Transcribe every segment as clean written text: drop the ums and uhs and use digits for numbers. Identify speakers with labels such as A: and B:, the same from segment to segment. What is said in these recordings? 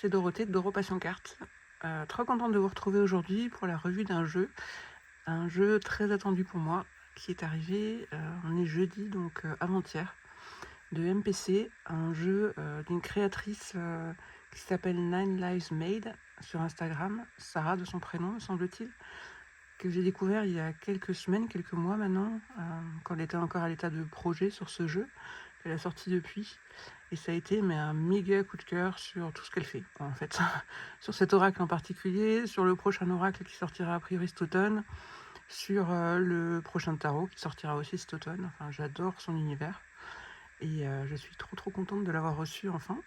A: c'est Dorothée de Doro Passion Carte. Trop contente de vous retrouver aujourd'hui pour la revue d'un jeu. Un jeu très attendu pour moi qui est arrivé, on est jeudi, donc avant-hier, de MPC, un jeu d'une créatrice qui s'appelle Nine Lives Made sur Instagram, Sarah de son prénom me semble-t-il, que j'ai découvert il y a quelques semaines, quelques mois maintenant, quand elle était encore à l'état de projet sur ce jeu, qu'elle a sorti depuis. Et ça a été un méga coup de cœur sur tout ce qu'elle fait, en fait. Sur cet oracle en particulier, sur le prochain oracle qui sortira a priori cet automne, sur le prochain tarot qui sortira aussi cet automne. Enfin, j'adore son univers. Et je suis trop contente de l'avoir reçu enfin.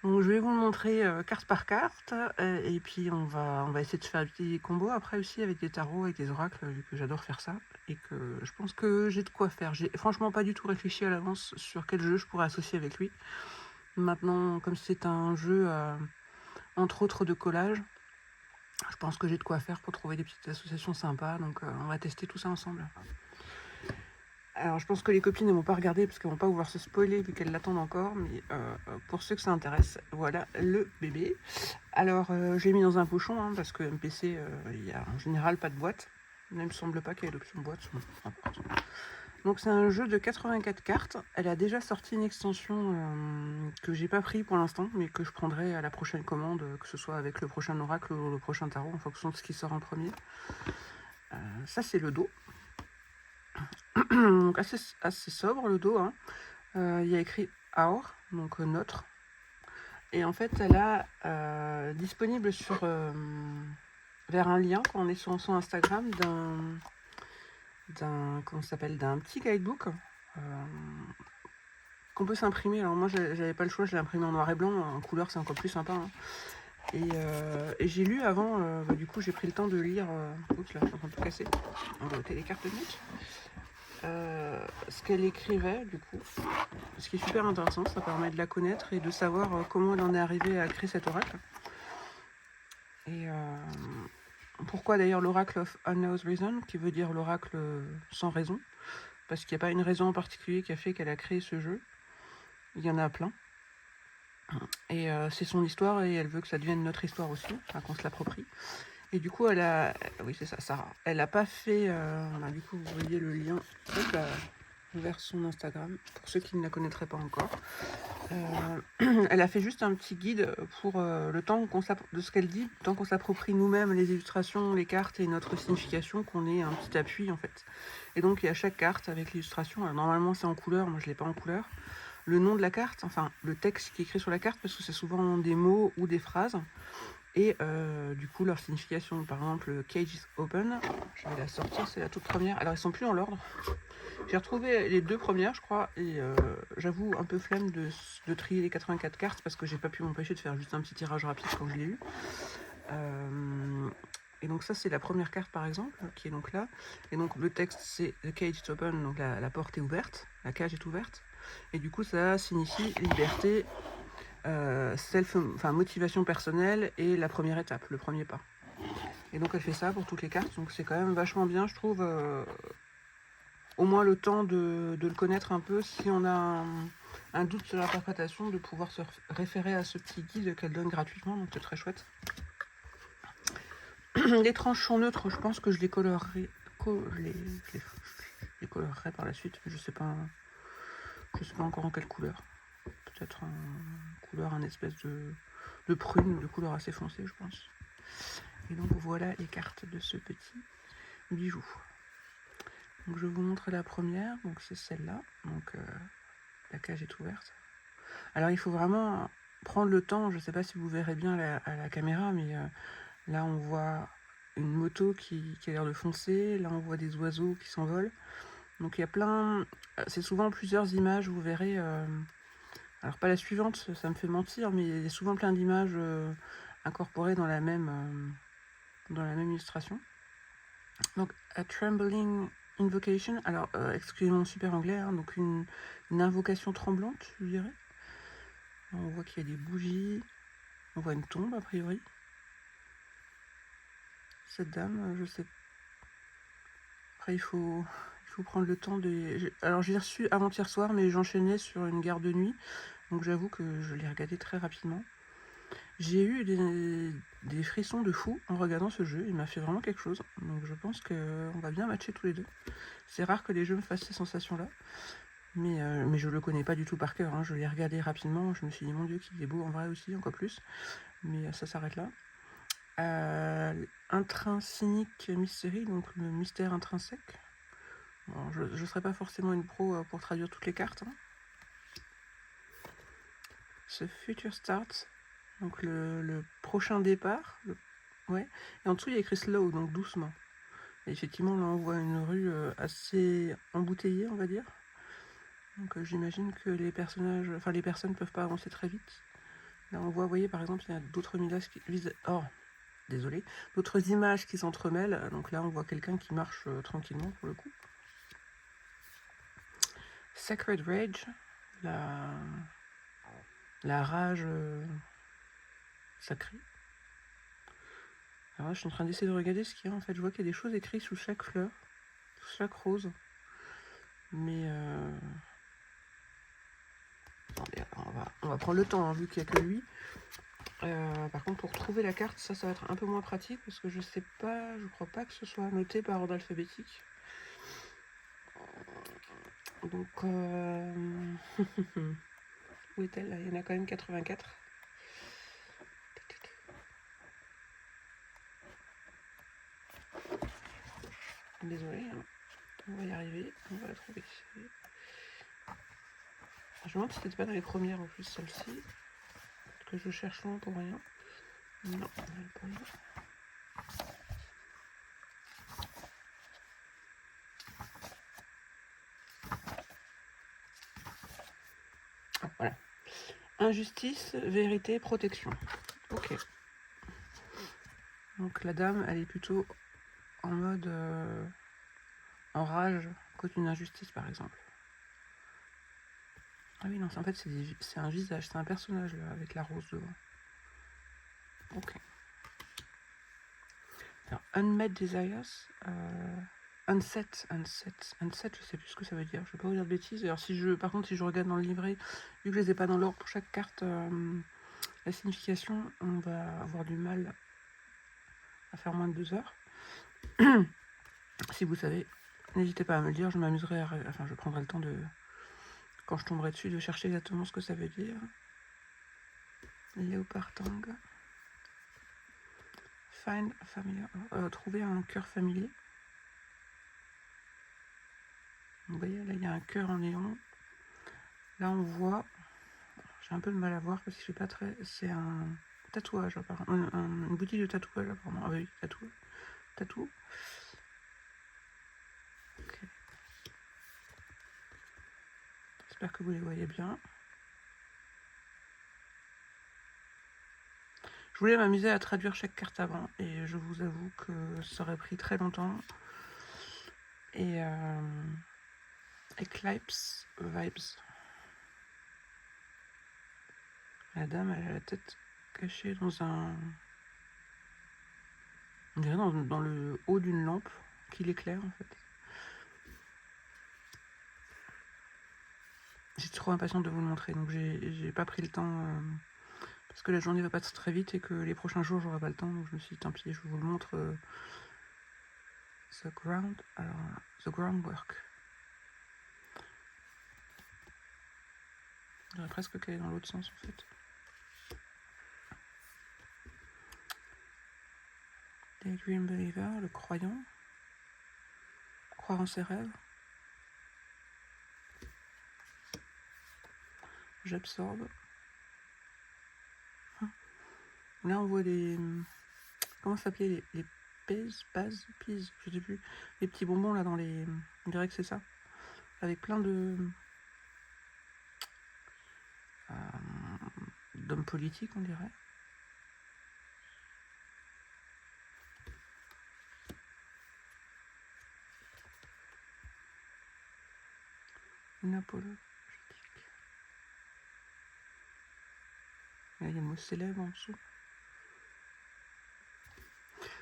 A: Donc je vais vous le montrer carte par carte, et puis on va essayer de faire des petits combos après aussi avec des tarots, avec des oracles, vu que j'adore faire ça, et que je pense que j'ai de quoi faire. J'ai franchement pas du tout réfléchi à l'avance sur quel jeu je pourrais associer avec lui. Maintenant, comme c'est un jeu, entre autres de collage, je pense que j'ai de quoi faire pour trouver des petites associations sympas, donc on va tester tout ça ensemble. Alors je pense que les copines ne vont pas regarder parce qu'elles vont pas vouloir se spoiler vu qu'elles l'attendent encore, mais pour ceux que ça intéresse, voilà le bébé. Alors je l'ai mis dans un pochon parce que MPC, il n'y a en général pas de boîte. Il ne me semble pas qu'il y ait l'option boîte. Donc c'est un jeu de 84 cartes. Elle a déjà sorti une extension que j'ai pas pris pour l'instant, mais que je prendrai à la prochaine commande, que ce soit avec le prochain oracle ou le prochain tarot, en fonction de ce qui sort en premier. Ça c'est le dos. Donc assez sobre le dos. Il y a écrit Our, donc notre. Et en fait, elle a disponible vers un lien quand on est sur son Instagram d'un petit guidebook qu'on peut s'imprimer. Alors moi, j'avais pas le choix, je l'ai imprimé en noir et blanc. En couleur, c'est encore plus sympa. Et j'ai lu avant, du coup, j'ai pris le temps de lire. Oups, là, je suis en train de tout casser. On va ôter les cartes de notes. Ce qu'elle écrivait, du coup, ce qui est super intéressant, ça permet de la connaître et de savoir comment elle en est arrivée à créer cet oracle. Et pourquoi d'ailleurs l'oracle of unknown reason, qui veut dire l'oracle sans raison, parce qu'il n'y a pas une raison en particulier qui a fait qu'elle a créé ce jeu. Il y en a plein. Et c'est son histoire et elle veut que ça devienne notre histoire aussi, enfin qu'on se l'approprie. Et du coup, oui c'est ça, Sarah. Elle n'a pas fait, du coup vous voyez le lien vers son Instagram, pour ceux qui ne la connaîtraient pas encore. Elle a fait juste un petit guide pour le temps de ce qu'elle dit, le temps qu'on s'approprie nous-mêmes les illustrations, les cartes et notre signification, qu'on ait un petit appui en fait. Et donc il y a chaque carte avec l'illustration. Alors normalement c'est en couleur, moi je l'ai pas en couleur. Le nom de la carte, enfin le texte qui est écrit sur la carte, parce que c'est souvent des mots ou des phrases. Et du coup leur signification, par exemple Cage is open, je vais la sortir, c'est la toute première. Alors elles sont plus dans l'ordre. J'ai retrouvé les deux premières, je crois, et j'avoue un peu flemme de trier les 84 cartes parce que j'ai pas pu m'empêcher de faire juste un petit tirage rapide quand je l'ai eu. Et donc ça c'est la première carte par exemple, qui est donc là. Et donc le texte c'est The cage is open, donc la porte est ouverte, la cage est ouverte. Et du coup ça signifie liberté, motivation personnelle et la première étape, le premier pas. Et donc elle fait ça pour toutes les cartes, donc c'est quand même vachement bien je trouve. Au moins le temps de le connaître un peu, si on a un doute sur l'interprétation, de pouvoir se référer à ce petit guide qu'elle donne gratuitement, donc c'est très chouette. Les tranches sont neutres, je pense que je les colorerai, les colorerai par la suite, mais je sais pas encore en quelle couleur. Peut-être en couleur, un espèce de prune, de couleur assez foncée, je pense. Et donc voilà les cartes de ce petit bijou. Donc je vous montre la première, donc c'est celle-là, donc la cage est ouverte. Alors il faut vraiment prendre le temps, je ne sais pas si vous verrez bien à la caméra, mais là on voit une moto qui a l'air de foncer, là on voit des oiseaux qui s'envolent. Donc il y a plein, c'est souvent plusieurs images, vous verrez, alors pas la suivante, ça me fait mentir, mais il y a souvent plein d'images incorporées dans la même illustration. Donc a trembling invocation, alors excusez mon super anglais, donc une invocation tremblante, je dirais. Alors, on voit qu'il y a des bougies, on voit une tombe a priori. Cette dame, je sais. Après il faut prendre le temps de. Alors j'ai reçu avant-hier soir, mais j'enchaînais sur une garde de nuit, donc j'avoue que je l'ai regardé très rapidement. J'ai eu des frissons de fou en regardant ce jeu, il m'a fait vraiment quelque chose, donc je pense qu'on va bien matcher tous les deux. C'est rare que les jeux me fassent ces sensations-là, mais je le connais pas du tout par cœur, hein. Je l'ai regardé rapidement, je me suis dit mon Dieu qu'il est beau en vrai aussi, encore plus, mais ça s'arrête là. Intrinsic Mystery, donc le mystère intrinsèque. Bon, je ne serai pas forcément une pro pour traduire toutes les cartes, hein. The Future Start, donc le prochain départ. Ouais. Et en dessous, il y a écrit slow, donc doucement. Et effectivement, là, on voit une rue assez embouteillée, on va dire. Donc j'imagine que les personnages, enfin les personnes ne peuvent pas avancer très vite. Là, on voit, vous voyez, par exemple, il y a d'autres villages qui visent. Oh, désolé. D'autres images qui s'entremêlent. Donc là, on voit quelqu'un qui marche tranquillement pour le coup. Sacred Rage, la rage sacrée. Alors là, je suis en train d'essayer de regarder ce qu'il y a. En fait, je vois qu'il y a des choses écrites sous chaque fleur, sous chaque rose. Mais attendez, on va prendre le temps, hein, vu qu'il n'y a que lui. Par contre, pour trouver la carte, ça va être un peu moins pratique parce que je sais pas, je crois pas que ce soit noté par ordre alphabétique. Donc, où est-elle? Il y en a quand même 84. Désolé, hein. On va y arriver, on va la trouver. Je me demande si c'était pas dans les premières en plus, celle-ci. Que je cherche loin pour rien. Non, elle pas là. Ah, voilà. Injustice, vérité, protection. Ok. Donc la dame, elle est plutôt en mode en rage contre une injustice, par exemple. Ah oui, non, en fait, c'est un visage, c'est un personnage, là, avec la rose devant. Ok. Alors, Unmet Desires, Unset, je sais plus ce que ça veut dire, je vais pas vous dire de bêtises. Alors, par contre, si je regarde dans le livret, vu que je les ai pas dans l'ordre pour chaque carte, la signification, on va avoir du mal à faire moins de 2 heures. Si vous savez, n'hésitez pas à me le dire, je m'amuserai je prendrai le temps de, quand je tomberai dessus, de chercher exactement ce que ça veut dire. Léopard Tang. Find familiar. Trouver un cœur familier. Vous voyez, là, il y a un cœur en néon. Là, on voit... J'ai un peu de mal à voir parce que je sais pas très... C'est un tatouage, apparemment. Une boutique de tatouage, apparemment. Ah oui, tatou. Ok. J'espère que vous les voyez bien. Je voulais m'amuser à traduire chaque carte avant et je vous avoue que ça aurait pris très longtemps. Et Eclipse Vibes. La dame, elle a la tête cachée dans un... On dirait dans le haut d'une lampe qui l'éclaire en fait. J'étais trop impatiente de vous le montrer, donc j'ai pas pris le temps parce que la journée va passer très vite et que les prochains jours j'aurai pas le temps, donc je me suis dit tant pis, je vous le montre. The Groundwork. Je dirais presque qu'elle est dans l'autre sens en fait. Daydream Believer, le croyant. Croire en ses rêves. J'absorbe. Là on voit les... Comment ça s'appelait les Paz, je sais plus. Les petits bonbons là dans les... On dirait que c'est ça. Avec plein de... d'hommes politiques, on dirait. Une apologetique. Il y a le mot célèbre en dessous.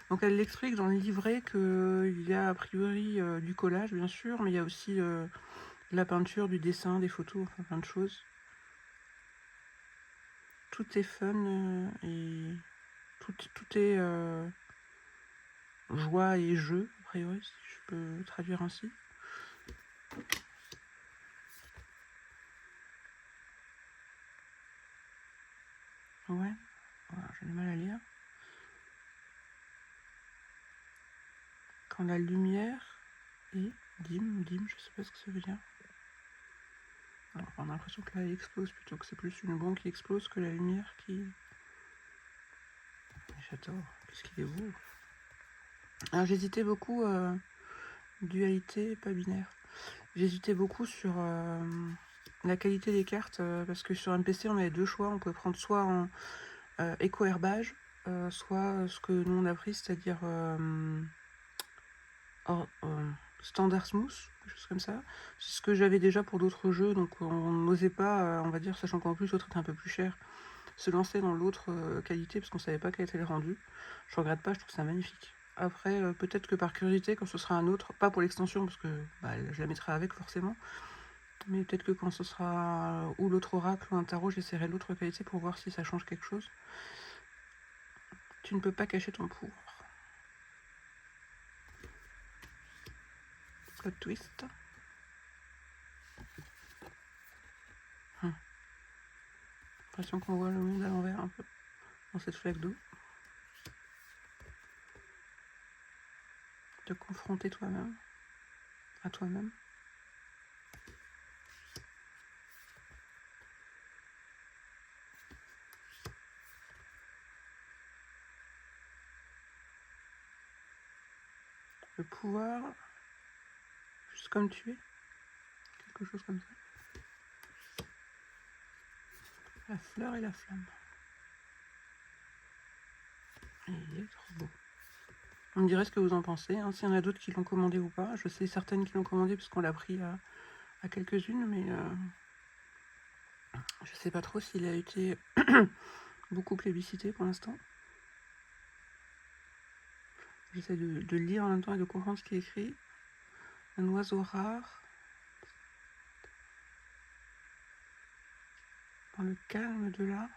A: Donc elle explique dans le livret qu'il y a a priori du collage, bien sûr, mais il y a aussi la peinture, du dessin, des photos, enfin plein de choses. tout est fun et tout est joie et jeu, a priori, si je peux traduire ainsi. Ouais, voilà, j'ai du mal à lire. Quand la lumière est dim, je sais pas ce que ça veut dire. Alors, on a l'impression que là, elle explose plutôt que c'est plus une bombe qui explose que la lumière qui... J'adore, qu'est-ce qu'il est beau. Alors, j'hésitais beaucoup, dualité, pas binaire. J'hésitais beaucoup sur la qualité des cartes, parce que sur MPC, on avait deux choix. On pouvait prendre soit en éco-herbage, soit ce que nous on a pris, c'est-à-dire standard smooth, quelque chose comme ça. C'est ce que j'avais déjà pour d'autres jeux, donc on n'osait pas, on va dire, sachant qu'en plus l'autre était un peu plus cher, se lancer dans l'autre qualité parce qu'on savait pas quel était le rendu. Je regrette pas, je trouve ça magnifique. Après, peut-être que par curiosité, quand ce sera un autre, pas pour l'extension parce que je la mettrai avec forcément, mais peut-être que quand ce sera ou l'autre oracle ou un tarot, j'essaierai l'autre qualité pour voir si ça change quelque chose. Tu ne peux pas cacher ton pour. Plot twist. L'impression qu'on voit le monde à l'envers un peu dans cette flaque d'eau. Te confronter toi-même à toi-même. Le pouvoir, juste comme tu es, quelque chose comme ça. La fleur et la flamme. Il est trop beau. On me dirait ce que vous en pensez, hein, s'il y en a d'autres qui l'ont commandé ou pas. Je sais certaines qui l'ont commandé puisqu'on l'a pris à quelques-unes, mais je sais pas trop s'il a été beaucoup plébiscité pour l'instant. J'essaie de lire en même temps et de comprendre ce qui est écrit. Un oiseau rare. Dans le calme de là.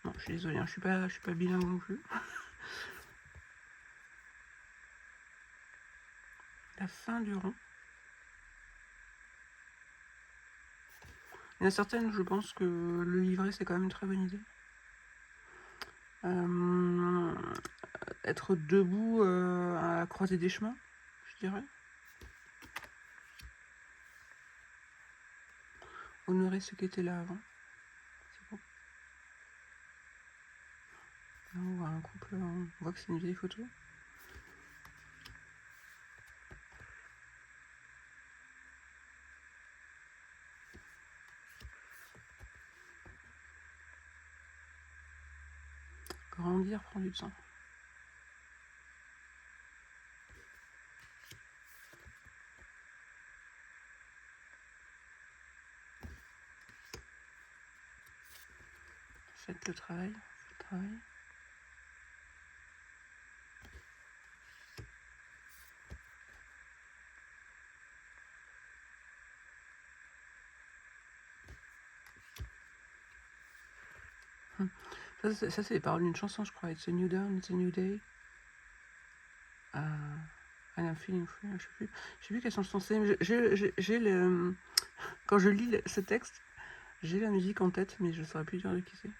A: Non, je suis désolée, hein, je suis pas bilingue non plus. La fin du rond. Il y en a certaines, je pense que le livret, c'est quand même une très bonne idée. Être debout à la croisée des chemins, je dirais. Honorer ce qui était là avant. C'est beau. Là, on voit un couple, on voit que c'est une vieille photo. Grandir prend du temps. Faites le travail. Ça, c'est les paroles d'une chanson, je crois. It's a new dawn, it's a new day. And I'm feeling free. Je sais plus quelles sont censées. Mais j'ai le... Quand je lis ce texte, j'ai la musique en tête, mais je ne saurais plus dire de qui c'est.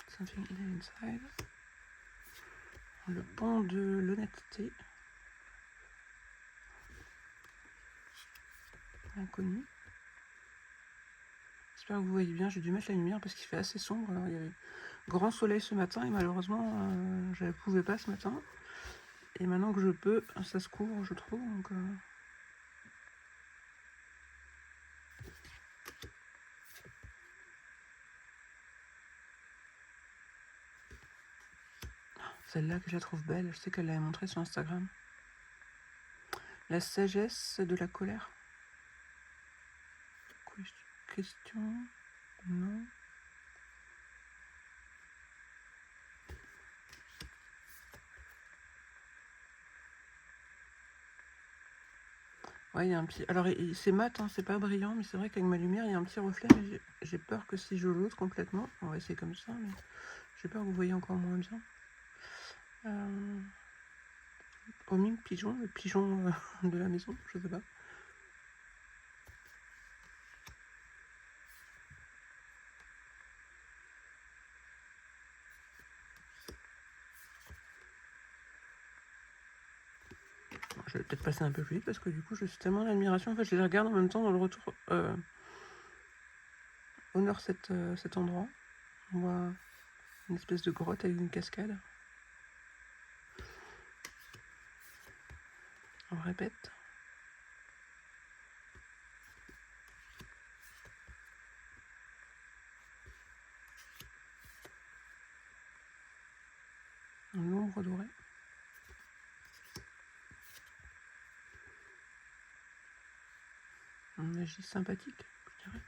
A: Something inside. Le pont de l'honnêteté. Inconnu. J'espère que vous voyez bien, j'ai dû mettre la lumière parce qu'il fait assez sombre. Alors, il y avait grand soleil ce matin et malheureusement je ne pouvais pas ce matin. Et maintenant que je peux, ça se couvre je trouve. Donc, celle-là que je la trouve belle, je sais qu'elle l'avait montrée sur Instagram. La sagesse de la colère. Question. Non. Ouais, il y a un petit... Alors, c'est mat, hein, c'est pas brillant, mais c'est vrai qu'avec ma lumière, il y a un petit reflet. Mais j'ai peur que si je l'ôte complètement, on va essayer comme ça, mais j'ai peur que vous voyez encore moins bien. Au mime pigeon, le pigeon de la maison, je sais pas. Je vais peut-être passer un peu plus vite parce que du coup, je suis tellement en admiration. En fait, je les regarde en même temps dans le retour. Honore cet endroit. On voit une espèce de grotte avec une cascade. On répète. Une ombre dorée. Une magie sympathique, je dirais.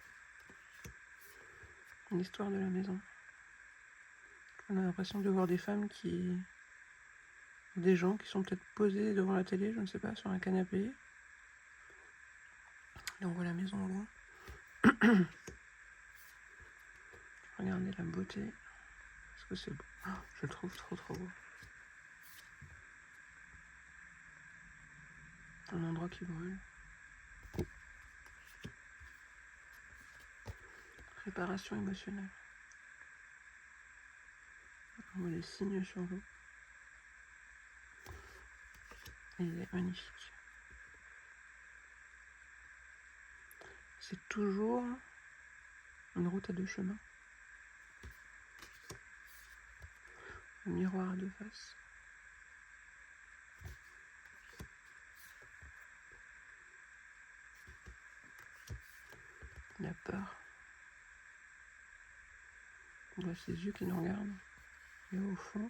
A: Une histoire de la maison. On a l'impression de voir des femmes qui... Des gens qui sont peut-être posés devant la télé, je ne sais pas, sur un canapé. Et on voit la maison au loin. Regardez la beauté. Est-ce que c'est beau? Oh, je le trouve trop trop beau. Un endroit qui brûle. Réparation émotionnelle. On voit les signes sur l'eau. Et il est magnifique. C'est toujours une route à deux chemins. Un miroir à deux faces. La peur. On voit ses yeux qui nous regardent. Et au fond,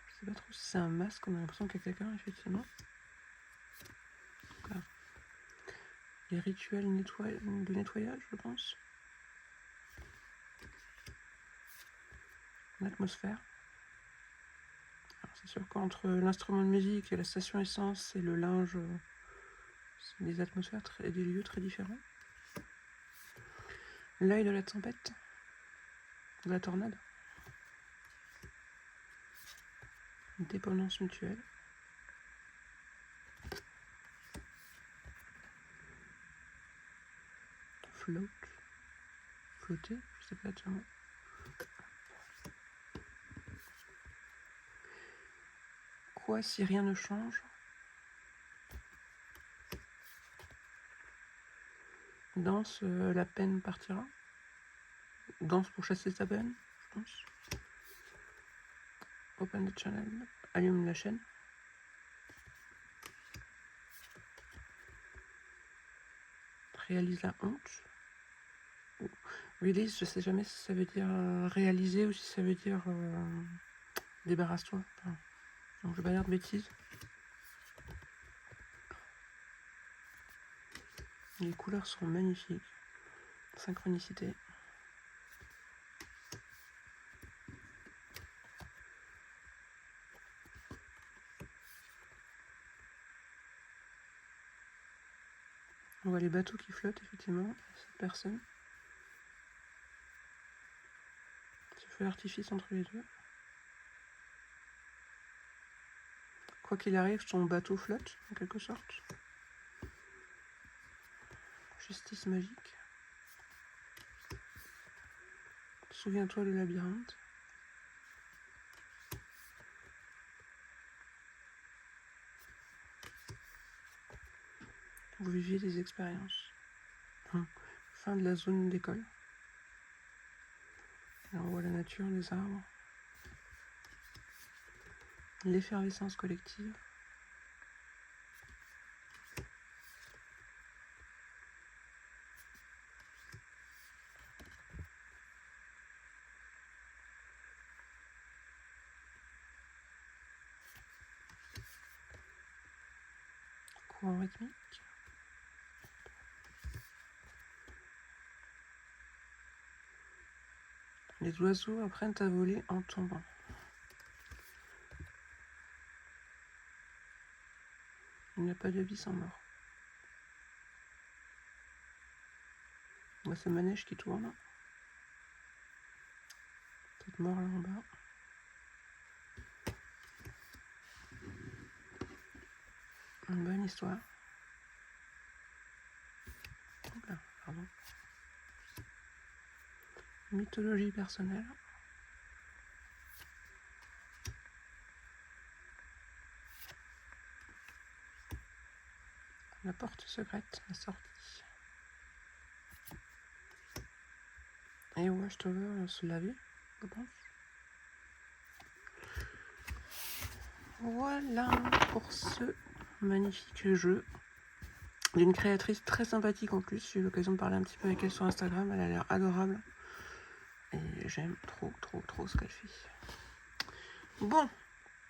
A: je sais pas trop si c'est un masque, on a l'impression qu'il y a quelqu'un, effectivement. Donc, les rituels de nettoyage, je pense. L'atmosphère. C'est sûr qu'entre l'instrument de musique et la station essence et le linge, c'est des atmosphères et des lieux très différents. L'œil de la tempête, de la tornade. Une dépendance mutuelle. Float. Flotter, je sais pas tellement. Quoi si rien ne change? Danse, la peine partira. Danse pour chasser sa peine, je pense. Open the channel. Allume la chaîne. Réalise la honte. Release, je sais jamais si ça veut dire réaliser ou si ça veut dire débarrasse-toi. Enfin, donc je vais pas dire de bêtises. Les couleurs sont magnifiques. Synchronicité. On voit les bateaux qui flottent, effectivement. Cette personne. Ce feu d'artifice entre les deux. Quoi qu'il arrive, ton bateau flotte, en quelque sorte. Justice magique. Souviens-toi du labyrinthe. Vous viviez des expériences. Fin de la zone d'école. Et on voit la nature, les arbres. L'effervescence collective. Courant rythmique. Les oiseaux apprennent à voler en tombant. Une n'y a pas de vie sans mort. Moi, c'est manège qui tourne. Cette mort là en bas. Une bonne histoire. Oula, pardon. Mythologie personnelle. La porte secrète, la sortie. Et Watchtower se laver, je pense. Voilà pour ce magnifique jeu d'une créatrice très sympathique en plus. J'ai eu l'occasion de parler un petit peu avec elle sur Instagram. Elle a l'air adorable. Et j'aime trop ce qu'elle fait. Bon,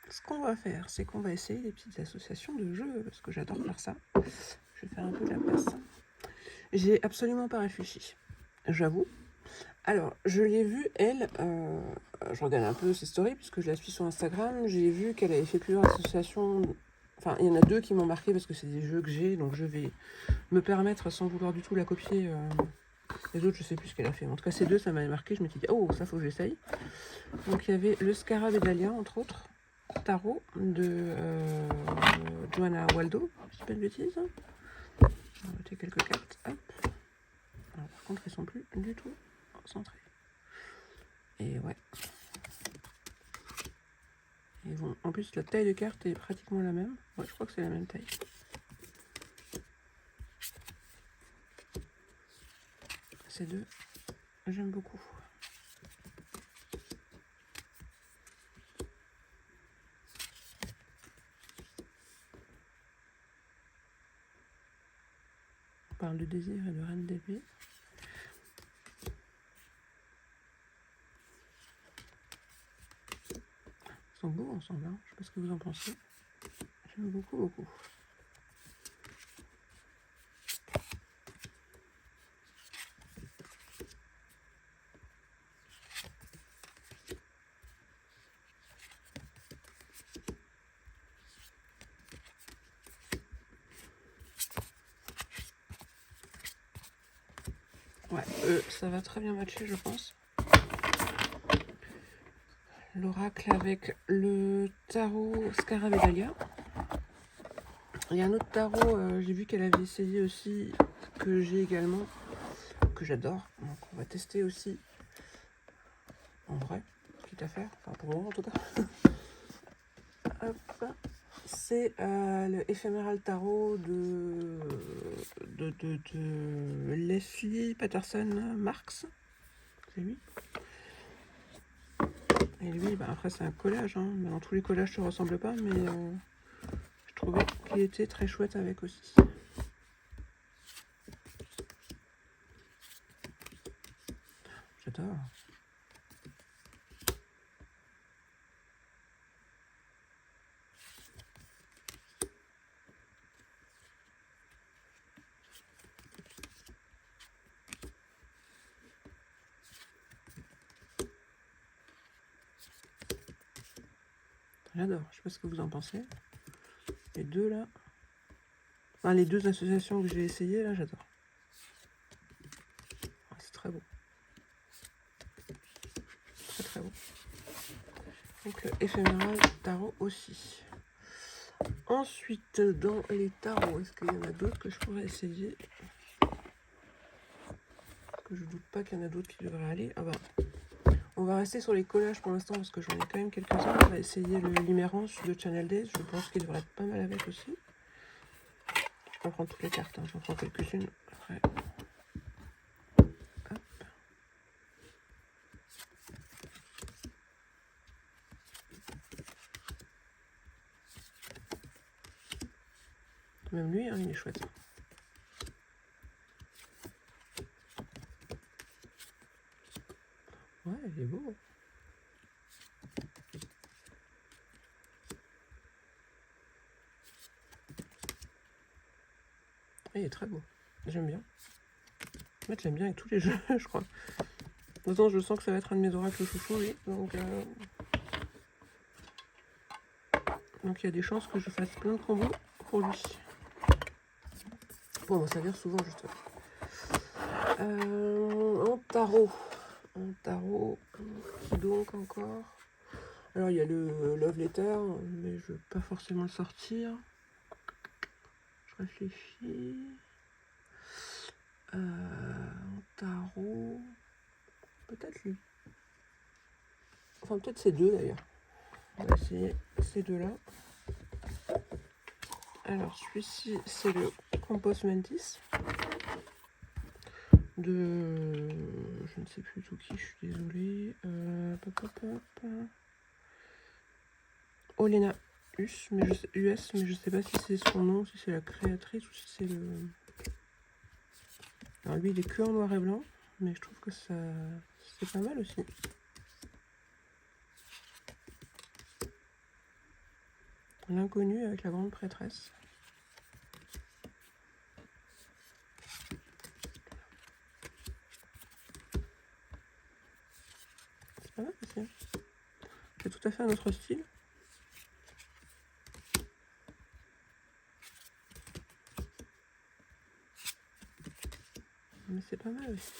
A: ce qu'on va faire, c'est qu'on va essayer des petites associations de jeux, parce que j'adore faire ça. Je vais faire un peu de la place. J'ai absolument pas réfléchi, j'avoue. Alors, je l'ai vue, elle, je regarde un peu ses stories, puisque je la suis sur Instagram. J'ai vu qu'elle avait fait plusieurs associations. Enfin, il y en a 2 qui m'ont marqué, parce que c'est des jeux que j'ai, donc je vais me permettre, sans vouloir du tout la copier. Les autres, je sais plus ce qu'elle a fait. En tout cas, ces 2, ça m'avait marqué. Je m'étais dit, oh, ça, faut que j'essaye. Donc, il y avait le Scarab Dalia, entre autres. Tarot de Joanna Waldo, si je dis pas de bêtises. On va noter quelques cartes. Hop. Alors, par contre, ils sont plus du tout centrés. Et ouais. Et bon, en plus, la taille de carte est pratiquement la même. Ouais, je crois que c'est la même taille. Ces 2, j'aime beaucoup. On parle de désir et de reine d'épée. Ils sont beaux ensemble, hein. Je sais pas ce que vous en pensez. J'aime beaucoup. Ouais, ça va très bien matcher, je pense. L'oracle avec le tarot Scarab Dalia. Il y a un autre tarot, j'ai vu qu'elle avait essayé aussi, que j'ai également, que j'adore. Donc on va tester aussi en vrai, quitte à faire, enfin pour le moment en tout cas. Hop, c'est le éphéméral tarot de Leslie Patterson Marks. C'est lui. Et lui, bah après c'est un collage, hein. Dans tous les collages ça ne ressemble pas, mais je trouvais qu'il était très chouette avec aussi. J'adore. J'adore, je sais pas ce que vous en pensez. Les 2 là. Enfin, les 2 associations que j'ai essayées là, j'adore. C'est très beau. Très beau. Donc le éphéméral tarot aussi. Ensuite, dans les tarots, est-ce qu'il y en a d'autres que je pourrais essayer? Que je doute pas qu'il y en a d'autres qui devraient aller. Ah bah, on va rester sur les collages pour l'instant parce que j'en ai quand même quelques-uns. On va essayer le Limerence de Channel Days. Je pense qu'il devrait être pas mal avec aussi. Je peux prendre toutes les cartes, hein. J'en prends quelques-unes après. Hop. Même lui, hein, il est chouette. Ouais, il est beau. Il est très beau. J'aime bien. En fait, j'aime bien avec tous les jeux, je crois. De toute façon, je sens que ça va être un de mes oracles chouchous, oui. Donc il y a des chances que je fasse plein de combos pour lui. Bon, ça vire souvent, justement. En tarot. En tarot, qui donc encore? Alors, il y a le Love Letter, mais je ne veux pas forcément le sortir. Je réfléchis. En tarot, peut-être lui. Enfin, peut-être ces deux d'ailleurs. On va essayer ces deux-là. Alors, celui-ci, c'est le Compos Mentis de... Je ne sais plus tout qui, je suis désolée. Olena US, mais je sais pas si c'est son nom, si c'est la créatrice ou si c'est le... Alors lui, il est que en noir et blanc, mais je trouve que ça c'est pas mal aussi. L'inconnu avec la grande prêtresse. C'est pas mal aussi. C'est tout à fait un autre style. Mais c'est pas mal aussi.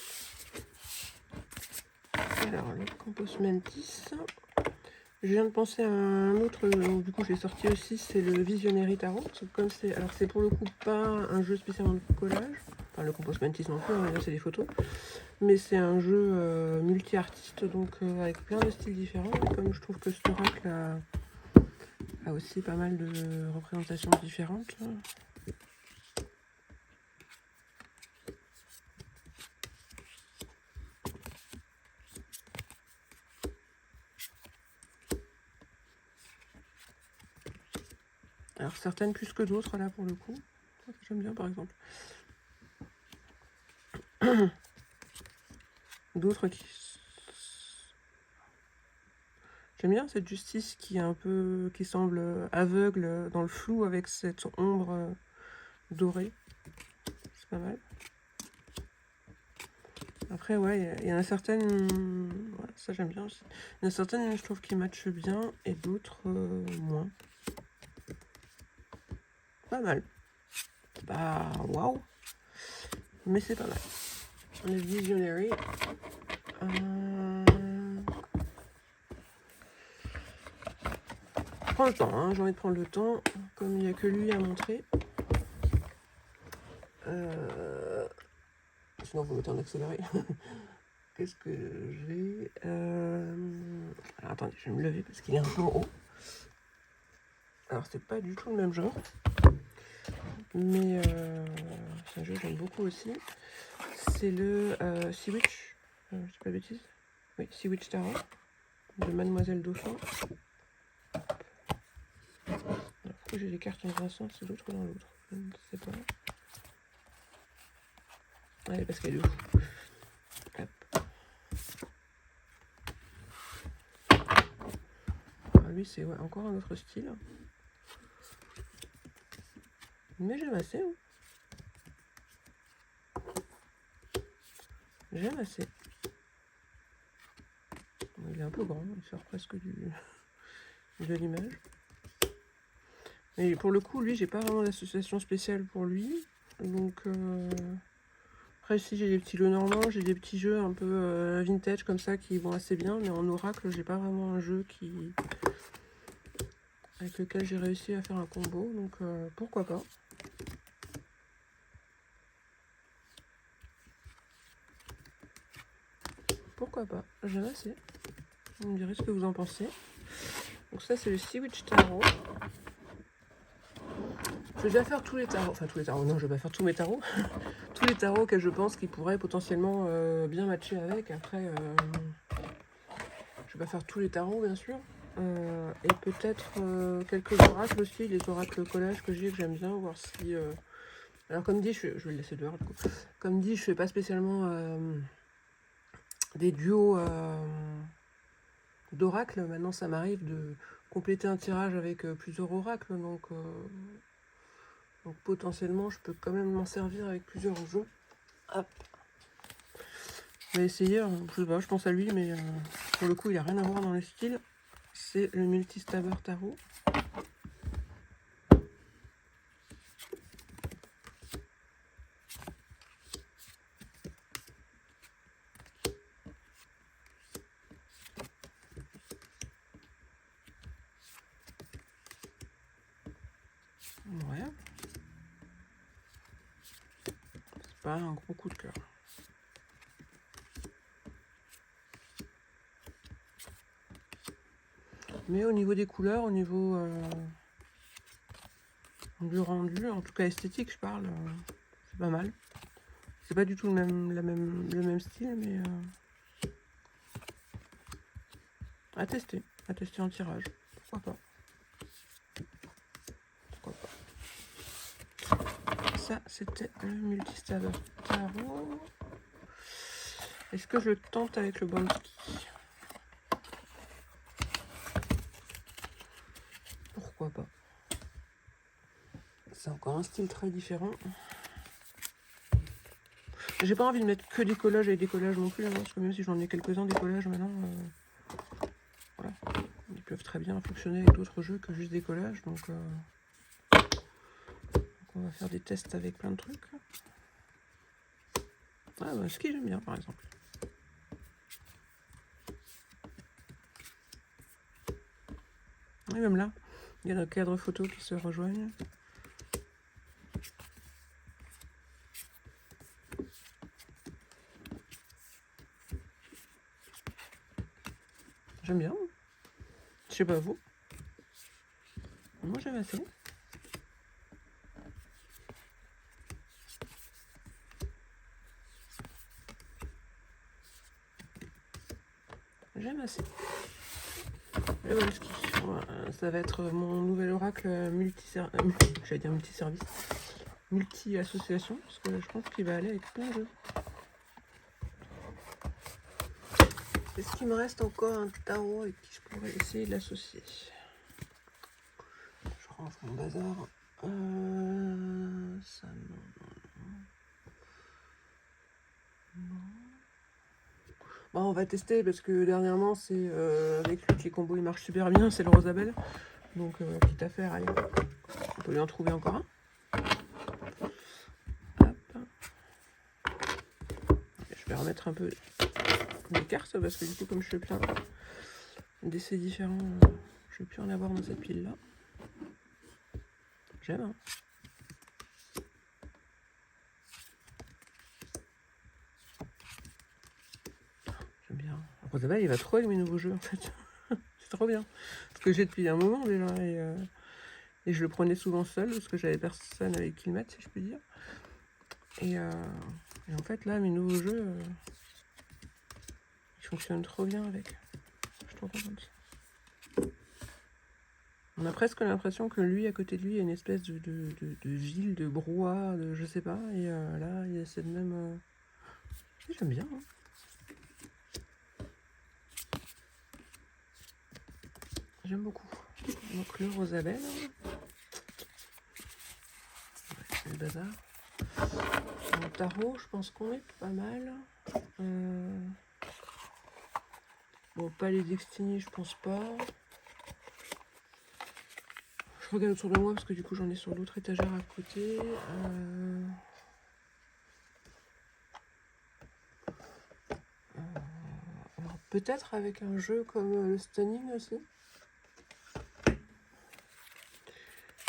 A: Alors, le Compos Mentis. Je viens de penser à un autre, du coup je l'ai sorti aussi, c'est le Visionary Tarot. Comme c'est, alors c'est pour le coup pas un jeu spécialement de collage, enfin le Compos Mentis non plus, là c'est des photos, mais c'est un jeu multi-artiste, donc avec plein de styles différents. Et comme je trouve que cet oracle a aussi pas mal de représentations différentes. Alors certaines plus que d'autres là pour le coup. J'aime bien par exemple. D'autres qui... J'aime bien cette justice qui est un peu... qui semble aveugle dans le flou avec cette ombre dorée. C'est pas mal. Après ouais, il y en a certaines... Voilà, ça j'aime bien aussi. Il y en a certaines je trouve qui matchent bien et d'autres moins. Pas mal. Bah waouh. Mais c'est pas mal. Le Visionary. Prends le temps, hein, j'ai envie de prendre le temps, comme il n'y a que lui à montrer. Sinon vous mettez en accéléré. Qu'est-ce que j'ai Alors attendez, je vais me lever parce qu'il est un peu haut. Alors c'est pas du tout le même genre. Mais c'est un jeu que j'aime beaucoup aussi. C'est le Sea Witch. Je dis pas de bêtises. Oui, Sea Witch Tarot de Mademoiselle Dauphin. Pourquoi j'ai des cartes dans un sens et l'autre dans l'autre? Je ne sais pas. Ouais, parce qu'elle est ouf. Hop. Alors lui, c'est ouais, encore un autre style. Mais j'aime assez. Hein. J'aime assez. Bon, il est un peu grand, il sort presque de l'image. Mais pour le coup, lui, j'ai pas vraiment d'association spéciale pour lui. Donc, après, si j'ai des petits jeux normands, j'ai des petits jeux un peu vintage comme ça qui vont assez bien. Mais en oracle, j'ai pas vraiment un jeu avec lequel j'ai réussi à faire un combo. Donc, pourquoi pas. Pourquoi pas. J'aime assez. Vous me direz ce que vous en pensez. Donc ça, c'est le Sea Witch Tarot. Je vais déjà faire tous les tarots. Enfin, tous les tarots. Non, je vais pas faire tous mes tarots. Tous les tarots que je pense qu'ils pourraient potentiellement bien matcher avec. Après, je vais pas faire tous les tarots, bien sûr. Et peut-être quelques oracles aussi. Les oracles collage que j'aime bien. Voir si... Alors, comme dit, je vais le laisser dehors, du coup. Comme dit, je fais pas spécialement des duos d'oracles. Maintenant, ça m'arrive de compléter un tirage avec plusieurs oracles. Donc potentiellement, je peux quand même m'en servir avec plusieurs jeux. Hop. Je vais essayer, je sais pas, je pense à lui, mais pour le coup, il a rien à voir dans le style. C'est le Multistabber Tarot. pas un gros coup de cœur. Mais au niveau des couleurs, au niveau du rendu, en tout cas esthétique, je parle, c'est pas mal. C'est pas du tout le même style, mais à tester en tirage. Pourquoi pas. Ça, c'était le multistab tarot. Est-ce que je le tente avec le Banksy? Pourquoi pas. C'est encore un style très différent. J'ai pas envie de mettre que des collages avec des collages non plus, hein, parce que même si j'en ai quelques-uns des collages maintenant, voilà. Ils peuvent très bien fonctionner avec d'autres jeux que juste des collages, donc on va faire des tests avec plein de trucs. Ah bah ski j'aime bien par exemple. Et même là, il y a nos cadres photos qui se rejoignent. J'aime bien. Je sais pas vous. Moi j'aime assez. J'aime assez. Et voilà ski. Ça va être mon nouvel oracle j'allais dire multi-service. Multi-association, parce que je pense qu'il va aller avec plein de jeux. Est-ce qu'il me reste encore un tarot avec qui je pourrais essayer de l'associer? Je range mon bazar. Ça non. Bon, on va tester parce que dernièrement, c'est avec lui que les combos ils marchent super bien. C'est le Rosabelle. Donc, quitte à faire, allez, on peut lui en trouver encore un. Hop. Je vais remettre un peu des cartes parce que du coup, comme je fais plein d'essais différents, je vais plus en avoir dans cette pile là. J'aime, hein. J'aime bien. Rosabelle, il va trop avec mes nouveaux jeux en fait. C'est trop bien. Parce que j'ai depuis un moment déjà et je le prenais souvent seul parce que j'avais personne avec qui le mettre, si je puis dire. Et en fait, là, mes nouveaux jeux, ils fonctionnent trop bien avec. Je suis trop contente. On a presque l'impression que lui, à côté de lui, il y a une espèce de ville, de brouhaha, de je sais pas. Et là, il y a cette même... J'aime bien. Hein. J'aime beaucoup. Donc le Rosabelle. C'est le bazar. En tarot, je pense qu'on est pas mal. Bon, pas les Destiny, je pense pas. Je regarde autour de moi parce que du coup j'en ai sur l'autre étagère à côté. Alors peut-être avec un jeu comme le Stunning aussi.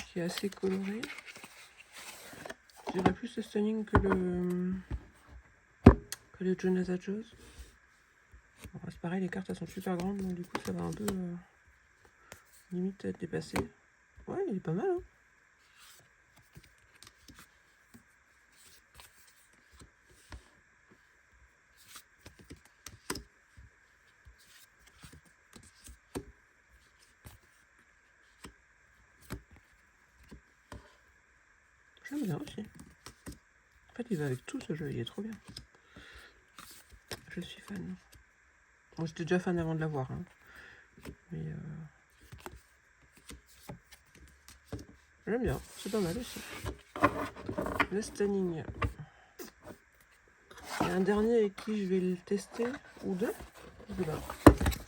A: Qui est assez coloré. Je dirais plus le Stunning que le Jonathan Jones. Bon, c'est pareil, les cartes elles sont super grandes, donc du coup ça va un peu limite être dépassé. Ouais, il est pas mal, hein. J'aime bien aussi. En fait, il va avec tout ce jeu, il est trop bien. Je suis fan. Moi, j'étais déjà fan avant de l'avoir. Hein. Mais j'aime bien, c'est pas mal aussi. Le Stunning. Il y a un dernier avec qui je vais le tester, ou deux. Je sais pas.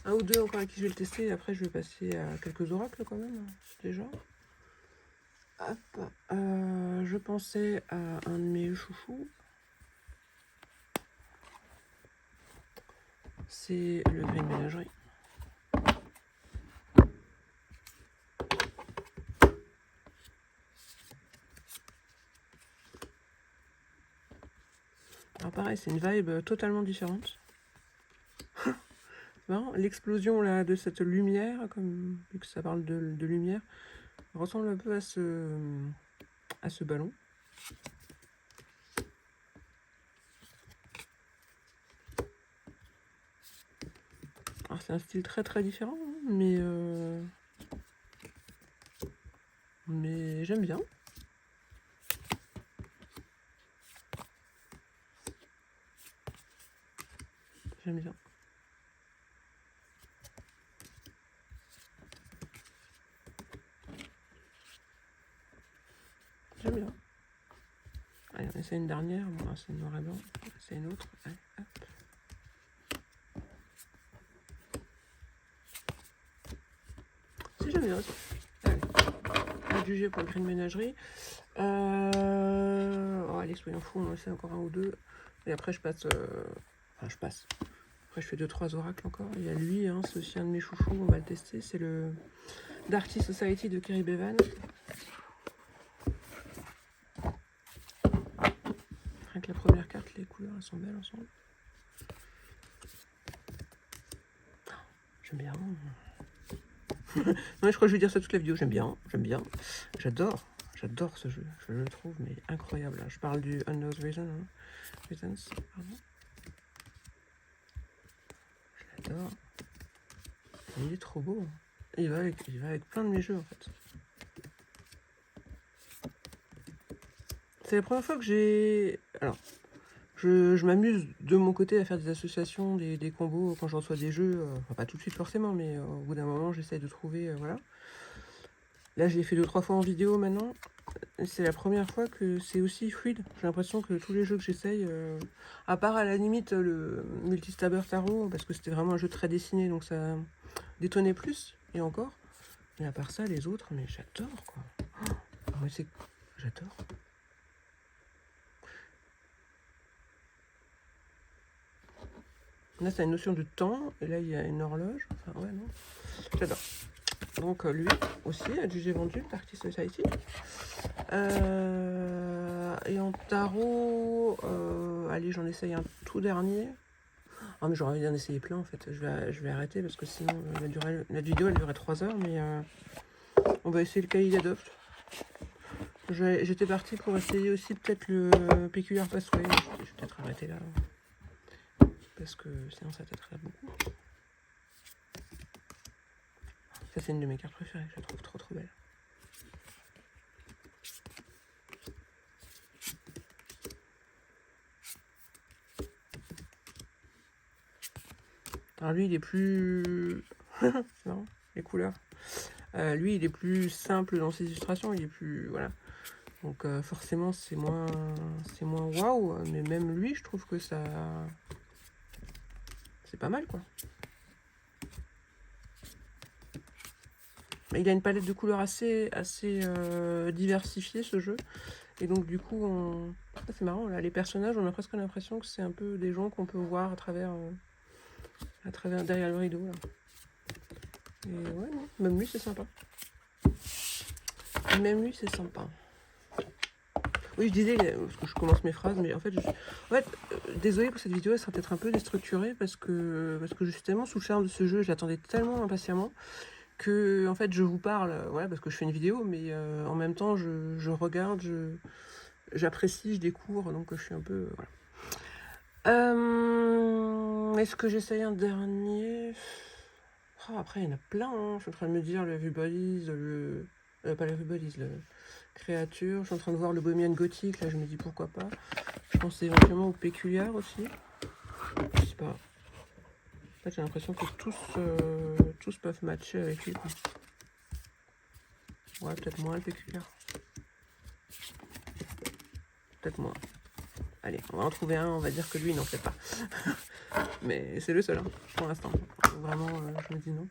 A: Un ou deux encore avec qui je vais le tester, et après je vais passer à quelques oracles quand même, déjà. Hop. Je pensais à un de mes chouchous. C'est le Green Ménagerie. pareil, c'est une vibe totalement différente. L'explosion là de cette lumière, comme vu que ça parle de lumière, ressemble un peu à ce ballon. Alors c'est un style très très différent, hein, mais j'aime bien. J'aime bien. J'aime bien. Allez, on essaie une dernière. Bon, c'est noir et blanc. C'est une autre. Allez, hop. Si, j'aime bien aussi. Allez. À juger pour le green ménagerie. Oh, allez, soyons fous, on en essaie encore un ou deux. Et après, je passe. Enfin, je passe. Après, je fais 2-3 oracles encore. Il y a lui, hein, c'est aussi un de mes chouchous. On va le tester. C'est le Darty Society de Kerry Bevan. Avec la première carte, les couleurs elles sont belles ensemble. J'aime bien. Non, je crois que je vais dire ça toute la vidéo. J'aime bien, j'adore ce jeu. Je le trouve mais incroyable. Je parle du Unknown Reasons, pardon. Je l'adore. Il est trop beau. Il va avec plein de mes jeux en fait. C'est la première fois que j'ai. Alors, je m'amuse de mon côté à faire des associations, des combos quand je reçois des jeux. Enfin, pas tout de suite forcément, mais au bout d'un moment, j'essaye de trouver. Voilà. Là, j'ai fait 2-3 fois en vidéo maintenant. C'est la première fois que c'est aussi fluide. J'ai l'impression que tous les jeux que j'essaye, à part à la limite le Multistabber Tarot, parce que c'était vraiment un jeu très dessiné, donc ça détonnait plus, et encore. Mais à part ça, les autres, mais j'adore quoi. Oh, mais c'est. J'adore. Là, c'est une notion de temps, et là, il y a une horloge. Enfin, ouais, non. J'adore. Donc, lui aussi, a jugé vendu, Darty Society. Et en tarot, allez, j'en essaye un tout dernier. Ah, mais j'aurais envie d'en essayer plein en fait. Je vais arrêter parce que sinon la vidéo elle durait 3 heures. Mais on va essayer le Khalid Adopt. J'étais partie pour essayer aussi peut-être le Peculiar Passway. Je vais peut-être arrêter là. Parce que sinon ça t'aiderait beaucoup. Ça, c'est une de mes cartes préférées. Je la trouve trop trop belle. Alors lui, il est plus... c'est marrant, les couleurs. Lui, il est plus simple dans ses illustrations. Il est plus... Voilà. Donc forcément, c'est moins waouh. Mais même lui, je trouve que ça... C'est pas mal, quoi. Il a une palette de couleurs assez diversifiée, ce jeu. Et donc, du coup, c'est marrant, là, les personnages, on a presque l'impression que c'est un peu des gens qu'on peut voir à travers derrière le rideau, là. Et ouais, non, même lui, c'est sympa. Même lui, c'est sympa. Oui, je disais, parce que je commence mes phrases, mais en fait, désolé pour cette vidéo, elle sera peut-être un peu déstructurée, parce que je suis tellement sous le charme de ce jeu, je l'attendais tellement impatiemment, que en fait je vous parle, voilà, parce que je fais une vidéo, mais en même temps je regarde, j'apprécie, je découvre, donc je suis un peu voilà. Est-ce que j'essaye un dernier? Oh, après il y en a plein, hein. Je suis en train de me dire le Everybody's, pas le Everybody's, le Créature, je suis en train de voir le Bohemian Gothic, là je me dis pourquoi pas. Je pense éventuellement au Péculiar aussi, je sais pas. En fait, j'ai l'impression que tous peuvent matcher avec lui, quoi. Ouais, peut-être moins le Péculiar. Peut-être moins. Allez, on va en trouver un, on va dire que lui, il n'en fait pas. Mais c'est le seul, hein, pour l'instant. Vraiment, je me dis non.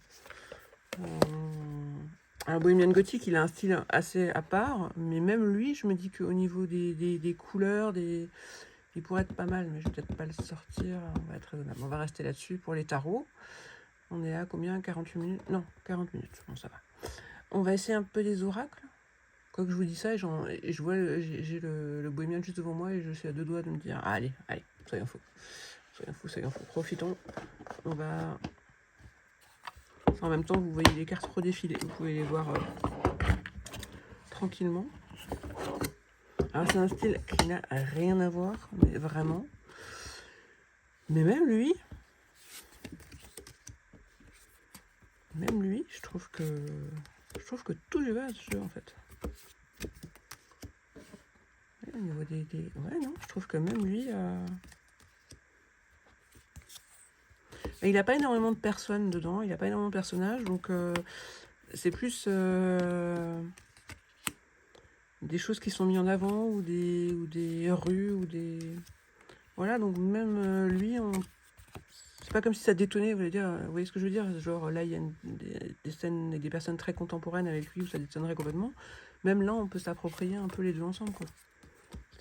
A: Alors, Bohemian Gothic, il a un style assez à part, mais même lui, je me dis qu'au niveau des couleurs, il pourrait être pas mal, mais je vais peut-être pas le sortir. On va être raisonnable. On va rester là-dessus pour les tarots. On est à combien? 48 minutes? Non, 40 minutes. Bon, ça va. On va essayer un peu les oracles. Quoi que je vous dis ça, et je vois, j'ai le Bohemian juste devant moi et je suis à 2 doigts de me dire, allez. soyons fous. Soyons fous. Profitons. On va... En même temps, vous voyez les cartes redéfiler. Vous pouvez les voir tranquillement. Alors, c'est un style qui n'a rien à voir, mais vraiment. Mais même lui, je trouve que tout lui va à ce jeu, en fait. Ouais, au niveau des... Ouais, non, je trouve que même lui... Il n'a pas énormément de personnes dedans, il n'a pas énormément de personnages, donc c'est plus des choses qui sont mises en avant, ou des rues, ou des... Voilà, donc même lui, c'est pas comme si ça détonnait, vous voyez ce que je veux dire? Genre là, il y a des scènes et des personnes très contemporaines avec lui où ça détonnerait complètement. Même là, on peut s'approprier un peu les deux ensemble, quoi.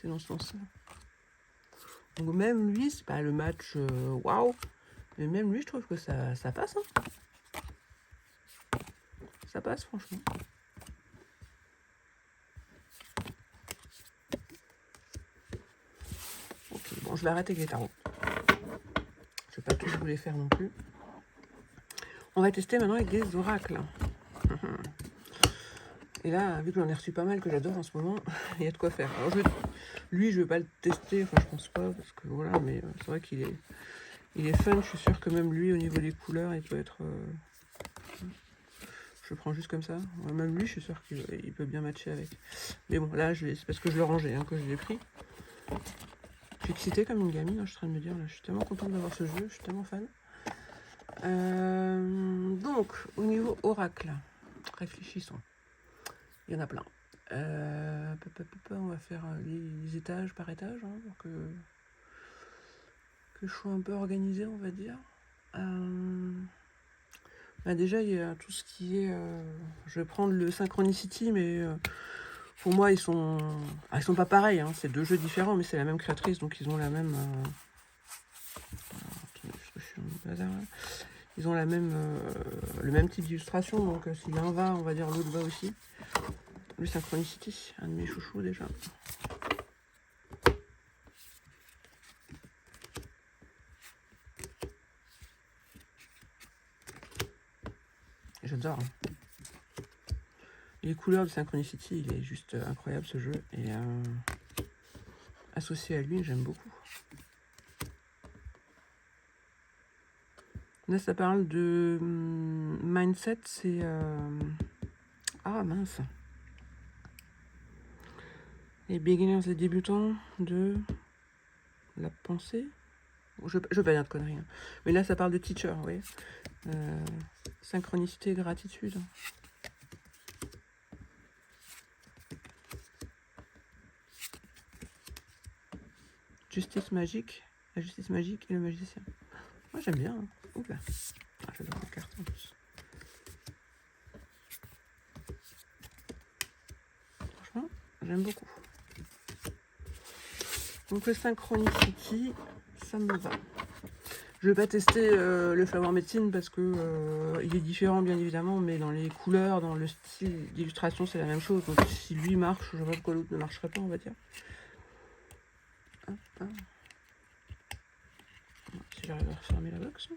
A: C'est dans ce sens-là. Donc même lui, c'est pas le match waouh, mais même lui, je trouve que ça passe. Hein. Ça passe, franchement. Ok, bon, je vais arrêter avec les tarots. Je vais pas tous vous les faire non plus. On va tester maintenant avec des oracles. Et là, vu que j'en ai reçu pas mal que j'adore en ce moment, il y a de quoi faire. Alors lui, je vais pas le tester, enfin je pense pas, parce que voilà, mais c'est vrai qu'il est fun. Je suis sûre que même lui, au niveau des couleurs, il peut être... je le prends juste comme ça. Même lui, je suis sûre qu'il peut bien matcher avec. Mais bon, là, c'est parce que je le rangeais hein, que je l'ai pris. Je suis excitée comme une gamine, hein, je suis en train de me dire, là, je suis tellement contente d'avoir ce jeu, je suis tellement fan. Donc, au niveau oracle, réfléchissons. Il y en a plein. On va faire les étages par étage, hein, pour que je sois un peu organisée, on va dire. Bah déjà, il y a tout ce qui est... je vais prendre le Synchronicity, mais pour moi, ils sont pas pareils. Hein, c'est deux jeux différents, mais c'est la même créatrice, donc ils ont la même... Ils ont la même, le même type d'illustration, donc si l'un va, on va dire l'autre va aussi. Le Synchronicity, un de mes chouchous déjà. J'adore. Hein. Les couleurs de Synchronicity, il est juste incroyable ce jeu. Et associé à lui, j'aime beaucoup. Là, ça parle de mindset, c'est... Ah mince. Les beginners, les débutants de la pensée. Je vais pas dire de conneries. Hein. Mais là, ça parle de teacher, vous voyez. Synchronicité, gratitude. Justice magique. La justice magique et le magicien. Moi, j'aime bien. Hein. Oula. Ah, j'adore cette carte en plus. Franchement, j'aime beaucoup. Donc le Synchronicity, ça me va. Je vais pas tester le Flower Medicine parce que il est différent bien évidemment, mais dans les couleurs, dans le style d'illustration, c'est la même chose. Donc si lui marche, je vois pourquoi l'autre ne marcherait pas, on va dire. Hop, hop. Si j'arrive à refermer la box.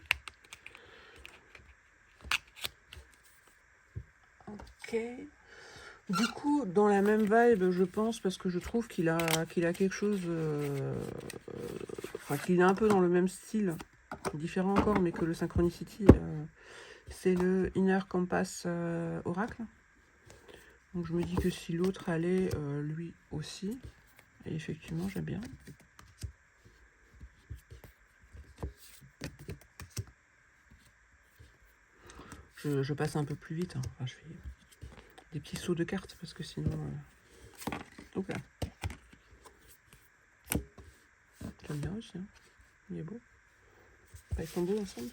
A: Ok. Du coup, dans la même vibe, je pense, parce que je trouve qu'il a quelque chose... Enfin, qu'il est un peu dans le même style, différent encore, mais que le Synchronicity, c'est le Inner Compass Oracle. Donc je me dis que si l'autre allait, lui aussi, et effectivement, j'aime bien. Je passe un peu plus vite, hein. Enfin, je fais des petits sauts de cartes, parce que sinon... Donc là. J'aime bien aussi, hein. Il est beau. Ils sont beaux ensemble.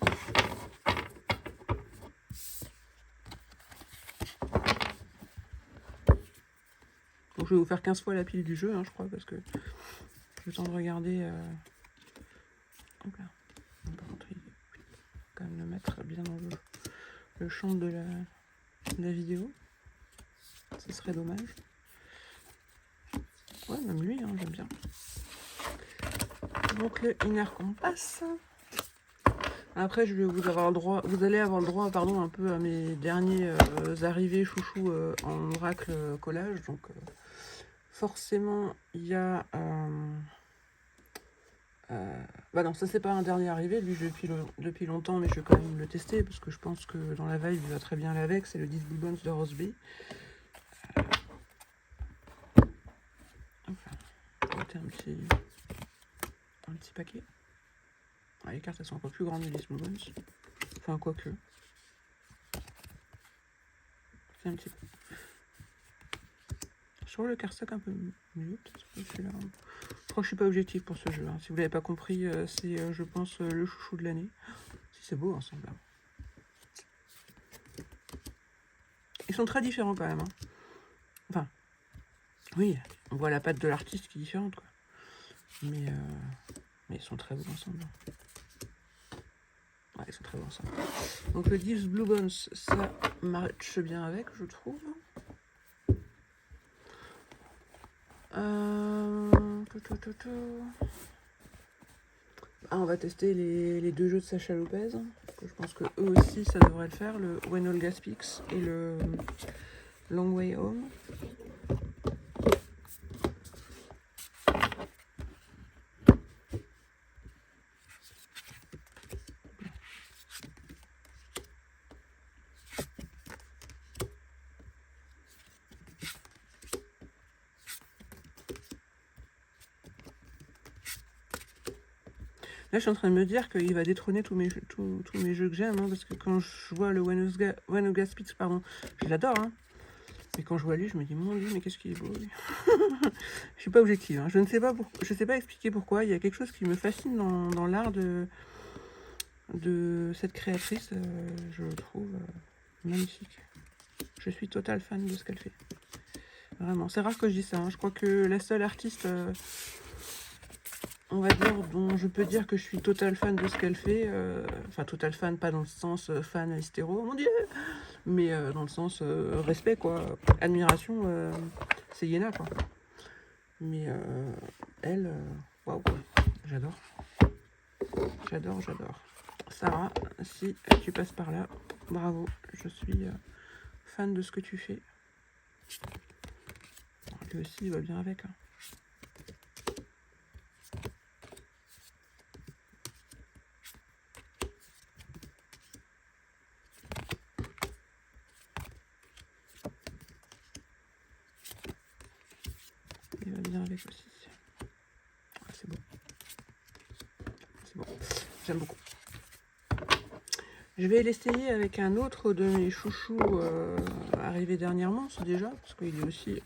A: Donc je vais vous faire 15 fois la pile du jeu, hein, je crois, parce que j'ai le temps de regarder... Donc là. Par contre, il faut quand même le mettre bien dans le champ de la vidéo. Ce serait dommage. Ouais, même lui, hein, j'aime bien. Donc le Inner Compass. Après, je vais vous allez avoir le droit, pardon, un peu à mes derniers arrivées chouchou en oracle collage. Donc forcément, il y a... bah non, ça c'est pas un dernier arrivé, lui depuis longtemps, mais je vais quand même le tester parce que je pense que dans la vibe il va très bien aller avec. C'est le 10 Blue Bones de Roseby. Enfin, un petit paquet. Ah, les cartes elles sont encore plus grandes, les 10 Blue Bones. Enfin, quoique. C'est un petit peu. Sur le cardstock un peu mieux, peut-être que celui-là. Je crois que je suis pas objectif pour ce jeu. Hein. Si vous l'avez pas compris, c'est, je pense, le chouchou de l'année. Si c'est beau ensemble. Hein. Ils sont très différents quand même. Hein. Enfin, oui, on voit la patte de l'artiste qui est différente, quoi. Mais ils sont très beaux ensemble. Ouais, ils sont très beaux ensemble. Donc le 10 Blue Bones, ça matche bien avec, je trouve. On va tester les deux jeux de Sacha Lopez. Je pense que eux aussi, ça devrait le faire. Le When All Gas Speaks et le Long Way Home. Là, je suis en train de me dire qu'il va détrôner tous mes jeux que j'aime, hein, parce que quand je vois le When All Gas Speaks, pardon, je l'adore, hein. Mais quand je vois lui, je me dis, mon Dieu, mais qu'est-ce qu'il est beau, lui. Je suis pas objective, hein. Je ne sais pas je sais pas expliquer pourquoi. Il y a quelque chose qui me fascine dans l'art de cette créatrice. Je le trouve magnifique. Je suis total fan de ce qu'elle fait. Vraiment, c'est rare que je dise ça. Hein. Je crois que la seule artiste, on va dire, dont je peux dire que je suis total fan de ce qu'elle fait, enfin total fan, pas dans le sens fan hystéro, mon Dieu, mais dans le sens respect, quoi, admiration, c'est Yéna, quoi. Mais elle, waouh, j'adore. J'adore. Sarah, si tu passes par là, bravo, je suis fan de ce que tu fais. Lui aussi, il va bien avec. Hein. Il va bien avec aussi. Ah, c'est beau. C'est bon. J'aime beaucoup. Je vais l'essayer avec un autre de mes chouchous arrivé dernièrement, c'est déjà, parce qu'il est aussi,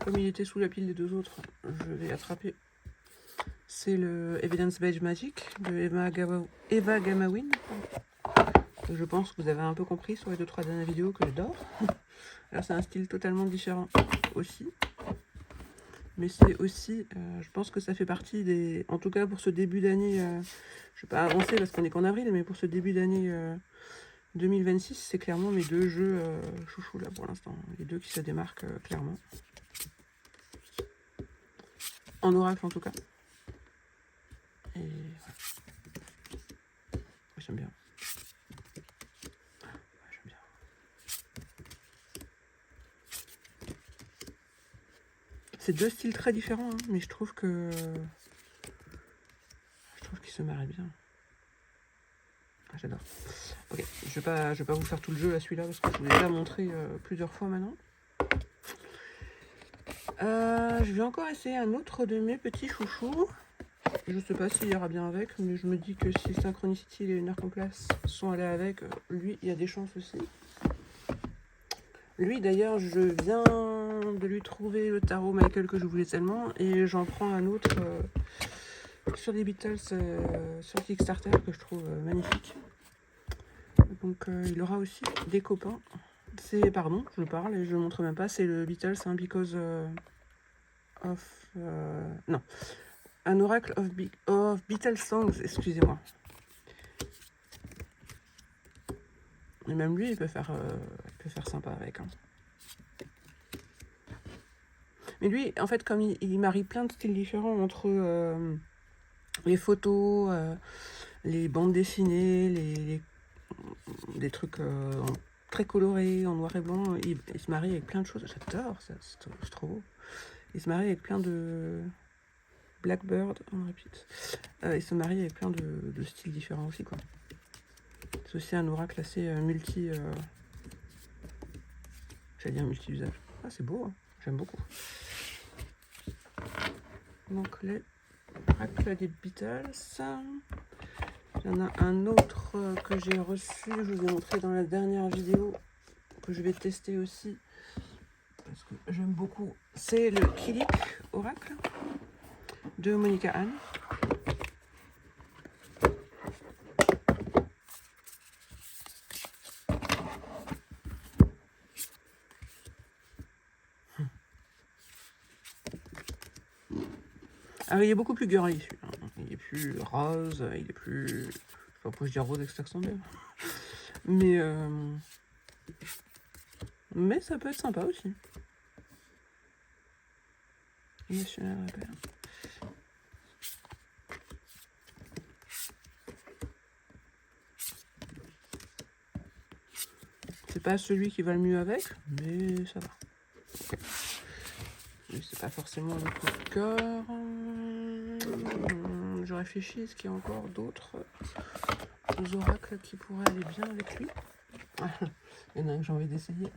A: comme il était sous la pile des deux autres, je vais attraper. C'est le Evidence Based Magic de Eva Gamawin. Je pense que vous avez un peu compris sur les 2-3 dernières vidéos que j'adore. Alors c'est un style totalement différent aussi. Mais c'est aussi, je pense que ça fait partie des... En tout cas pour ce début d'année, je ne vais pas avancer parce qu'on n'est qu'en avril, mais pour ce début d'année 2026, c'est clairement mes deux jeux chouchous là pour l'instant. Les deux qui se démarquent clairement. En oracle en tout cas. Et voilà. J'aime bien. J'aime bien. C'est deux styles très différents, hein, mais je trouve qu'ils se marient bien. Ah, j'adore. Ok, je vais pas vous faire tout le jeu là, celui-là, parce que je vous l'ai déjà montré plusieurs fois maintenant. Je vais encore essayer un autre de mes petits chouchous. Je sais pas s'il ira bien avec, mais je me dis que si Synchronicity et les Inner Compass sont allés avec, lui, il y a des chances aussi. Lui, d'ailleurs, je viens de lui trouver le tarot Michael que je voulais tellement, et j'en prends un autre sur les Beatles, sur Kickstarter, que je trouve magnifique. Donc, il aura aussi des copains. C'est, pardon, je parle et je ne montre même pas, c'est le Beatles, hein, Because of... non. Un oracle of Beatles Songs, excusez-moi. Et même lui, il peut faire sympa avec. Hein. Mais lui, en fait, comme il marie plein de styles différents entre les photos, les bandes dessinées, des trucs très colorés, en noir et blanc. Il se marie avec plein de choses. J'adore ça, c'est trop beau. Il se marie avec plein de Blackbird, on répète. Il se marie avec plein de styles différents aussi, quoi. C'est aussi un oracle assez j'allais dire multi-usage. Ah, c'est beau, hein. J'aime beaucoup. Donc, les oracles des Beatles. Il y en a un autre que j'ai reçu, je vous ai montré dans la dernière vidéo, que je vais tester aussi, parce que j'aime beaucoup. C'est le Kilik Oracle de Monica Anne. Alors, il est beaucoup plus girly, celui-là. Il est plus rose, il est plus... Je sais pas pourquoi je dis rose avec cet accent même. Mais ça peut être sympa aussi. National Repair. C'est pas celui qui va le mieux avec, mais ça va. Okay. Mais c'est pas forcément le coup de cœur. Je réfléchis, est-ce qu'il y a encore d'autres oracles qui pourraient aller bien avec lui? Il y en a un que j'ai envie d'essayer.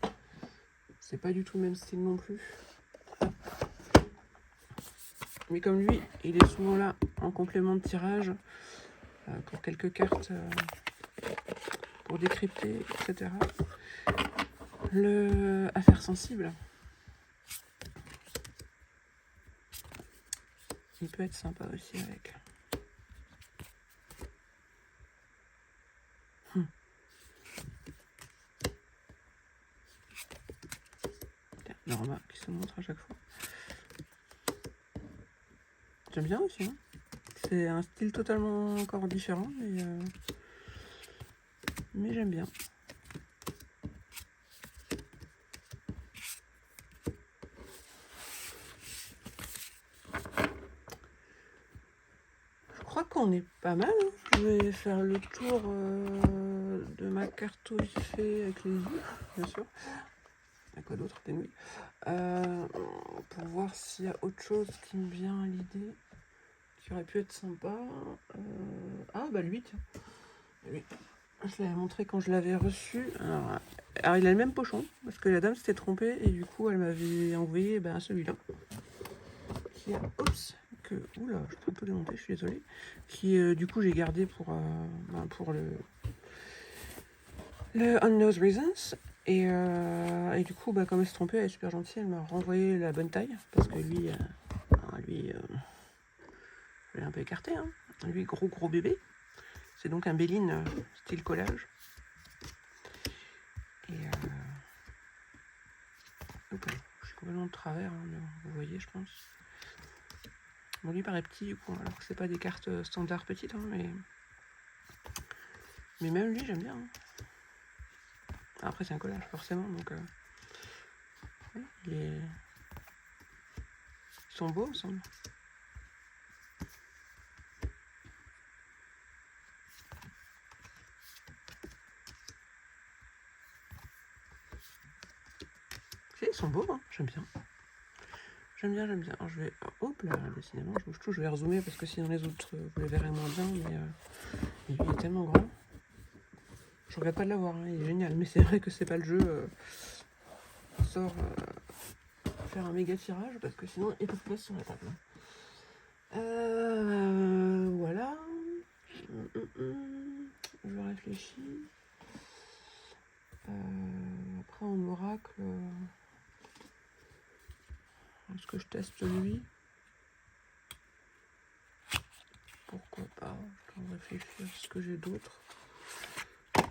A: C'est pas du tout le même style non plus. Mais comme lui, il est souvent là en complément de tirage pour quelques cartes pour décrypter, etc. Le affaire sensible, il peut être sympa aussi avec. Norma qui se montre à chaque fois. J'aime bien aussi, hein. C'est un style totalement encore différent, mais j'aime bien. Je crois qu'on est pas mal, hein. Je vais faire le tour de ma cartographie avec les yeux, bien sûr. Il y a quoi d'autre? Penguin. Pour voir s'il y a autre chose qui me vient à l'idée, qui aurait pu être sympa. Ah bah lui, tiens. Lui. Je l'avais montré quand je l'avais reçu. Alors il a le même pochon, parce que la dame s'était trompée, et du coup elle m'avait envoyé celui-là. Qui a... Oups que... Oula, je suis un peu démontée, je suis désolée. Qui du coup j'ai gardé pour le Unknown Reasons. Et du coup, comme elle s'est trompée, elle est super gentille, elle m'a renvoyé la bonne taille, parce que lui, je l'ai un peu écarté, hein. Lui, gros bébé. C'est donc un Béline style collage. Et je suis complètement de travers, hein, vous voyez, je pense. Bon, lui paraît petit, du coup, alors que c'est pas des cartes standard petites, hein, mais même lui, j'aime bien, hein. Après, c'est un collage, forcément, donc ils sont beaux ensemble. Ils sont beaux, hein, j'aime bien. J'aime bien. Alors, je vais... Hop là, décidément, je bouge tout. Je vais rezoomer parce que sinon les autres, vous les verrez moins bien. Mais lui, il est tellement grand. Je regrette pas de l'avoir, hein, il est génial. Mais c'est vrai que c'est pas le jeu qui sort faire un méga tirage parce que sinon, il n'y a pas de place sur la table. Voilà. Je réfléchis. Après, en oracle... Est-ce que je teste lui? Pourquoi pas? Je vais réfléchir. Est-ce que j'ai d'autres?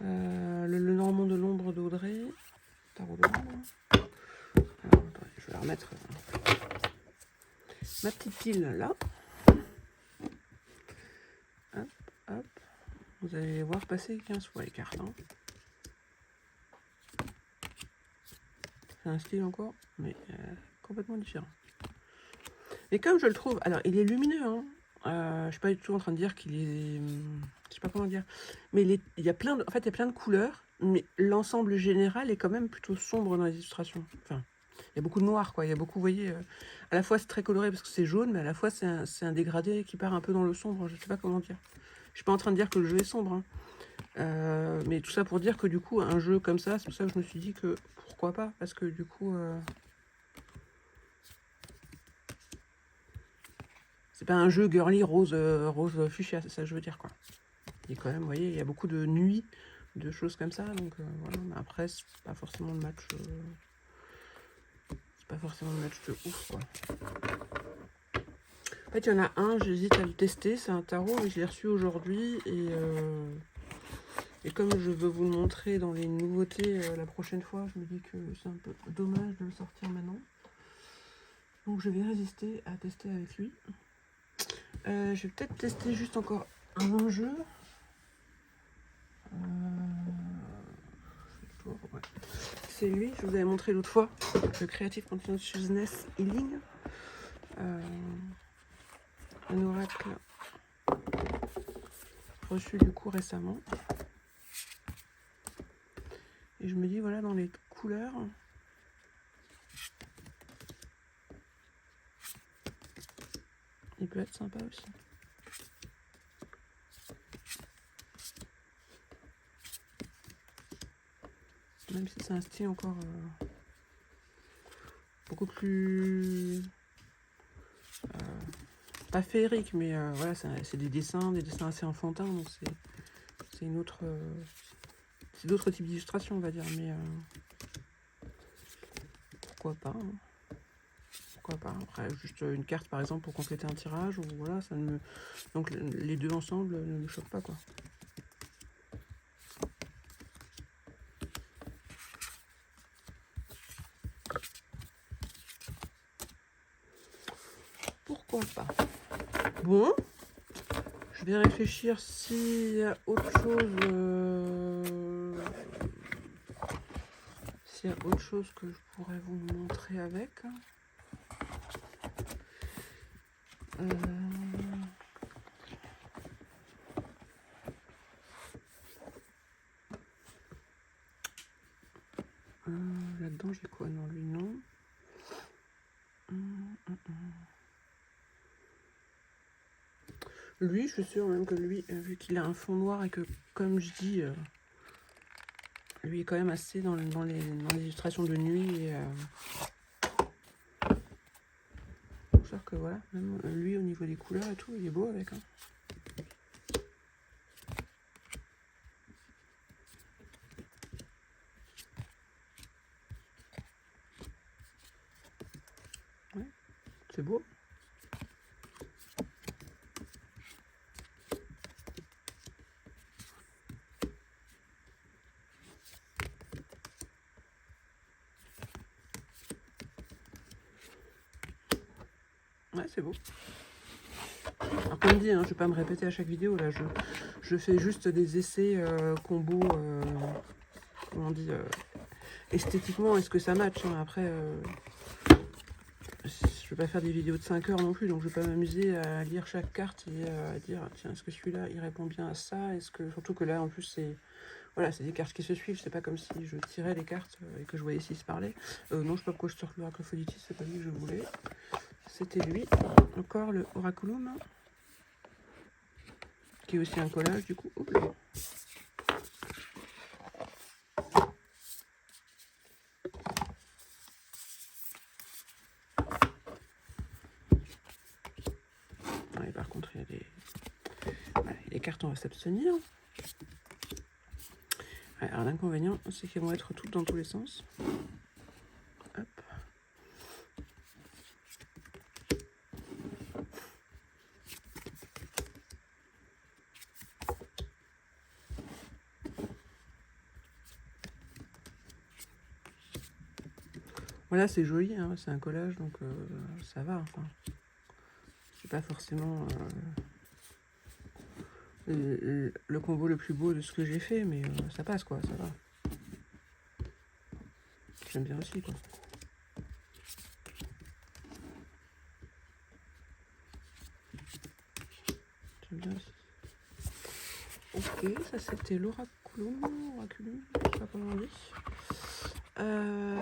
A: Le Normand de l'ombre d'Audrey. Tarot de l'ombre. Alors, attendez, je vais remettre ma petite pile là. Hop. Vous allez voir passer 15 fois les cartes, hein. C'est un style encore, mais complètement différent. Et comme je le trouve... Alors, il est lumineux, hein. Je suis pas du tout en train de dire qu'il est... Je sais pas comment dire. Mais il y a plein de... En fait, il y a plein de couleurs, mais l'ensemble général est quand même plutôt sombre dans les illustrations. Enfin, il y a beaucoup de noir, quoi. Il y a beaucoup, vous voyez... à la fois, c'est très coloré parce que c'est jaune, mais à la fois, c'est un dégradé qui part un peu dans le sombre. Je sais pas comment dire. Je suis pas en train de dire que le jeu est sombre, hein. Mais tout ça pour dire que du coup, un jeu comme ça, c'est pour ça que je me suis dit que pourquoi pas, parce que du coup, c'est pas un jeu girly rose, rose fuchsia, c'est ça que je veux dire, quoi. Et quand même, vous voyez, il y a beaucoup de nuits, de choses comme ça, donc voilà. Mais après, c'est pas forcément le match, c'est pas forcément le match de ouf, quoi. En fait, il y en a un, j'hésite à le tester, c'est un tarot, mais je l'ai reçu aujourd'hui et comme je veux vous le montrer dans les nouveautés la prochaine fois, je me dis que c'est un peu dommage de le sortir maintenant. Donc je vais résister à tester avec lui. Je vais peut-être tester juste encore un jeu. Ouais. C'est lui, je vous avais montré l'autre fois, le Creative Consciousness Healing. Un oracle reçu du coup récemment. Et je me dis, voilà, dans les couleurs, il peut être sympa aussi. Même si c'est un style encore beaucoup plus... pas féerique, mais voilà, c'est des dessins assez enfantins, donc c'est une autre... c'est d'autres types d'illustrations, on va dire, mais pourquoi pas, hein. Pourquoi pas. Après, juste une carte, par exemple, pour compléter un tirage, ou voilà, ça ne me... Donc les deux ensemble ne me choquent pas, quoi. Pourquoi pas. Bon, je vais réfléchir s'il y a autre chose... s'il y a autre chose que je pourrais vous montrer avec. Là-dedans, j'ai quoi? Non, lui, non. Lui, je suis sûre même que lui, vu qu'il a un fond noir et que, comme je dis, lui est quand même assez dans les illustrations de nuit. Et, je suis sûre que voilà, même lui, au niveau des couleurs et tout, il est beau avec. Hein. Ouais, c'est beau. Ouais, c'est beau. Alors comme dit, hein, je vais pas me répéter à chaque vidéo, là, je fais juste des essais combos, comment on dit, esthétiquement, est-ce que ça match, hein. Après, je vais pas faire des vidéos de 5 heures non plus, donc je vais pas m'amuser à lire chaque carte et à dire, tiens, est-ce que celui-là, il répond bien à ça? Est-ce que, surtout que là, en plus, c'est... Voilà, c'est des cartes qui se suivent, c'est pas comme si je tirais les cartes et que je voyais s'ils se parlaient. Non, je sais pas pourquoi je sors l'oracle Aphrodite, c'est pas lui que je voulais. C'était lui. Encore le Oraculum, qui est aussi un collage, du coup. Oups là. Ouais, par contre, il y a des... Voilà, les cartes, on va s'abstenir. Ouais, alors l'inconvénient, c'est qu'elles vont être toutes dans tous les sens. Hop. Voilà, c'est joli, hein, c'est un collage, donc ça va. Enfin, c'est pas forcément le combo le plus beau de ce que j'ai fait, mais ça passe, quoi, ça va. J'aime bien aussi, quoi. ça c'était l'oraculum, je sais pas comment on dit. On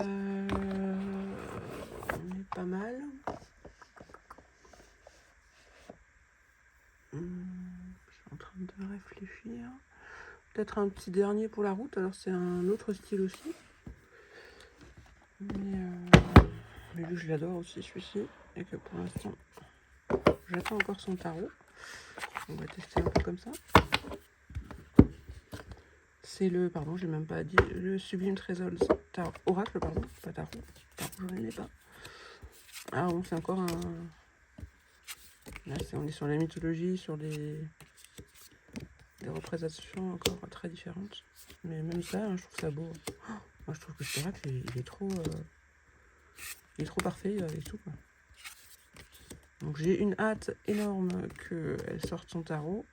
A: est pas mal. Je suis en train de réfléchir. Peut-être un petit dernier pour la route, alors c'est un autre style aussi. Mais vu que je l'adore aussi celui-ci, et que pour l'instant j'attends encore son tarot, on va tester un peu comme ça. C'est le, pardon, j'ai même pas dit, le Sublime Trésor Oracle, pardon, pas tarot, je ne l'ai pas. Ah bon, c'est encore un... Là, on est sur la mythologie, sur des représentations encore très différentes. Mais même ça, hein, je trouve ça beau. Oh, moi, je trouve que cet oracle, il est trop parfait et tout, quoi. Donc, j'ai une hâte énorme qu'elle sorte son tarot,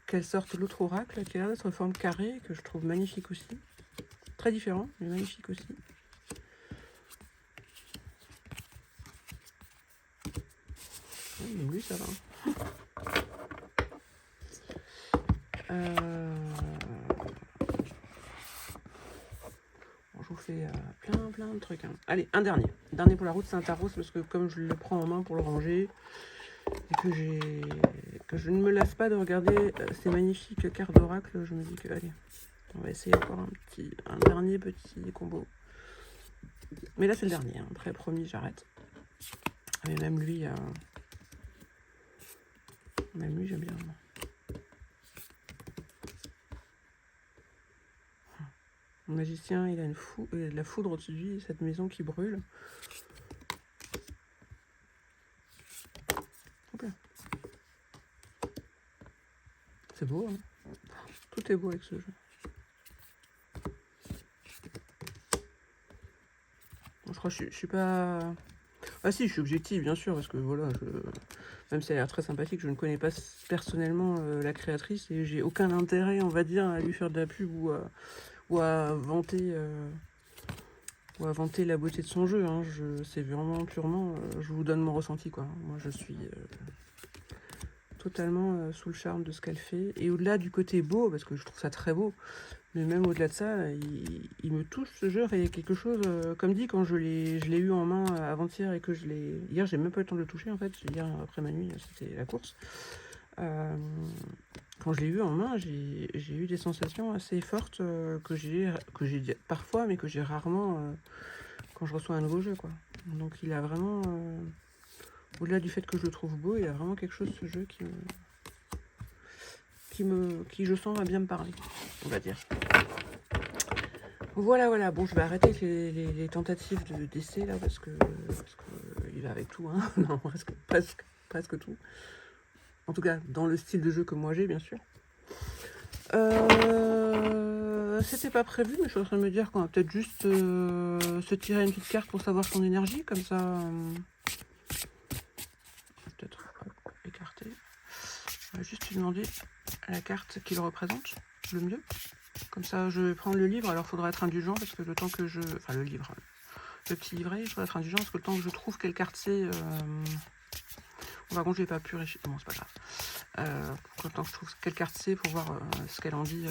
A: qu'elle sorte l'autre oracle, qui a l'air d'être forme carrée, que je trouve magnifique aussi. Très différent, mais magnifique aussi. Même lui, ça va. Bon, je vous fais plein de trucs. Hein. Allez, un dernier. Dernier pour la route, c'est un tarot, parce que comme je le prends en main pour le ranger, et que je ne me lasse pas de regarder ces magnifiques cartes d'oracle, je me dis que, allez, on va essayer encore un dernier petit combo. Mais là, c'est le dernier. Hein. Après, promis, j'arrête. Mais même lui, j'aime bien. Le magicien, il a de la foudre au-dessus de lui, cette maison qui brûle. C'est beau, hein. Tout est beau avec ce jeu. Bon, je crois que je suis pas... Ah si, je suis objective, bien sûr, parce que voilà, même si elle a l'air très sympathique, je ne connais pas personnellement la créatrice et j'ai aucun intérêt, on va dire, à lui faire de la pub ou à vanter la beauté de son jeu. Hein. C'est vraiment purement, je vous donne mon ressenti, quoi. Moi, je suis totalement sous le charme de ce qu'elle fait. Et au-delà du côté beau, parce que je trouve ça très beau, mais même au-delà de ça, il me touche ce jeu. Enfin, il y a quelque chose, comme dit, quand je l'ai eu en main avant-hier et que je l'ai... Hier, j'ai même pas eu le temps de le toucher, en fait. Hier, après ma nuit, c'était la course. Quand je l'ai eu en main, j'ai eu des sensations assez fortes que j'ai parfois, mais que j'ai rarement quand je reçois un nouveau jeu, quoi. Donc il a vraiment, au-delà du fait que je le trouve beau, il y a vraiment quelque chose, ce jeu, qui je sens va bien me parler, on va dire. Voilà. Bon, je vais arrêter les tentatives d'essai là parce que il va avec tout, hein. Non, presque tout. En tout cas, dans le style de jeu que moi j'ai, bien sûr. C'était pas prévu, mais je suis en train de me dire qu'on va peut-être juste se tirer une petite carte pour savoir son énergie, comme ça. Peut-être écarter. On va juste lui demander la carte qu'il représente le mieux. Comme ça, je vais prendre le livre. Alors, il faudra être indulgent parce que le temps que je... Enfin, le livre. Le petit livret, il faudra être indulgent parce que le temps que je trouve quelle carte c'est... Par contre, je n'ai pas pu... Bon, c'est pas grave. Le temps que je trouve quelle carte c'est pour voir ce qu'elle en dit,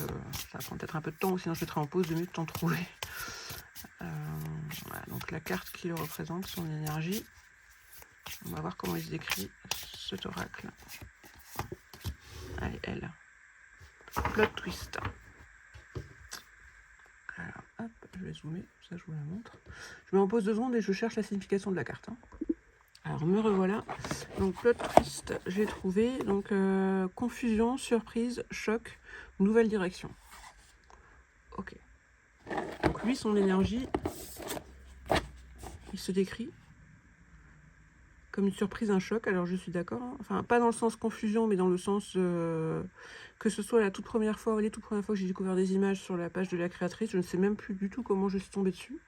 A: ça prend peut-être un peu de temps. Ou sinon, je mettrai en pause 2 minutes, temps de trouver. Voilà, donc, la carte qui le représente, son énergie. On va voir comment il se décrit, cet oracle. Allez, elle. Plot twist. Alors, hop, je vais zoomer, ça je vous la montre. Je mets en pause 2 secondes et je cherche la signification de la carte. Hein. Alors, me revoilà. Donc, plot twist, j'ai trouvé. Donc, confusion, surprise, choc, nouvelle direction. Ok. Donc, lui, son énergie, il se décrit comme une surprise, un choc. Alors, je suis d'accord. Hein. Enfin, pas dans le sens confusion, mais dans le sens que ce soit la toute première fois ou les toutes premières fois que j'ai découvert des images sur la page de la créatrice. Je ne sais même plus du tout comment je suis tombée dessus.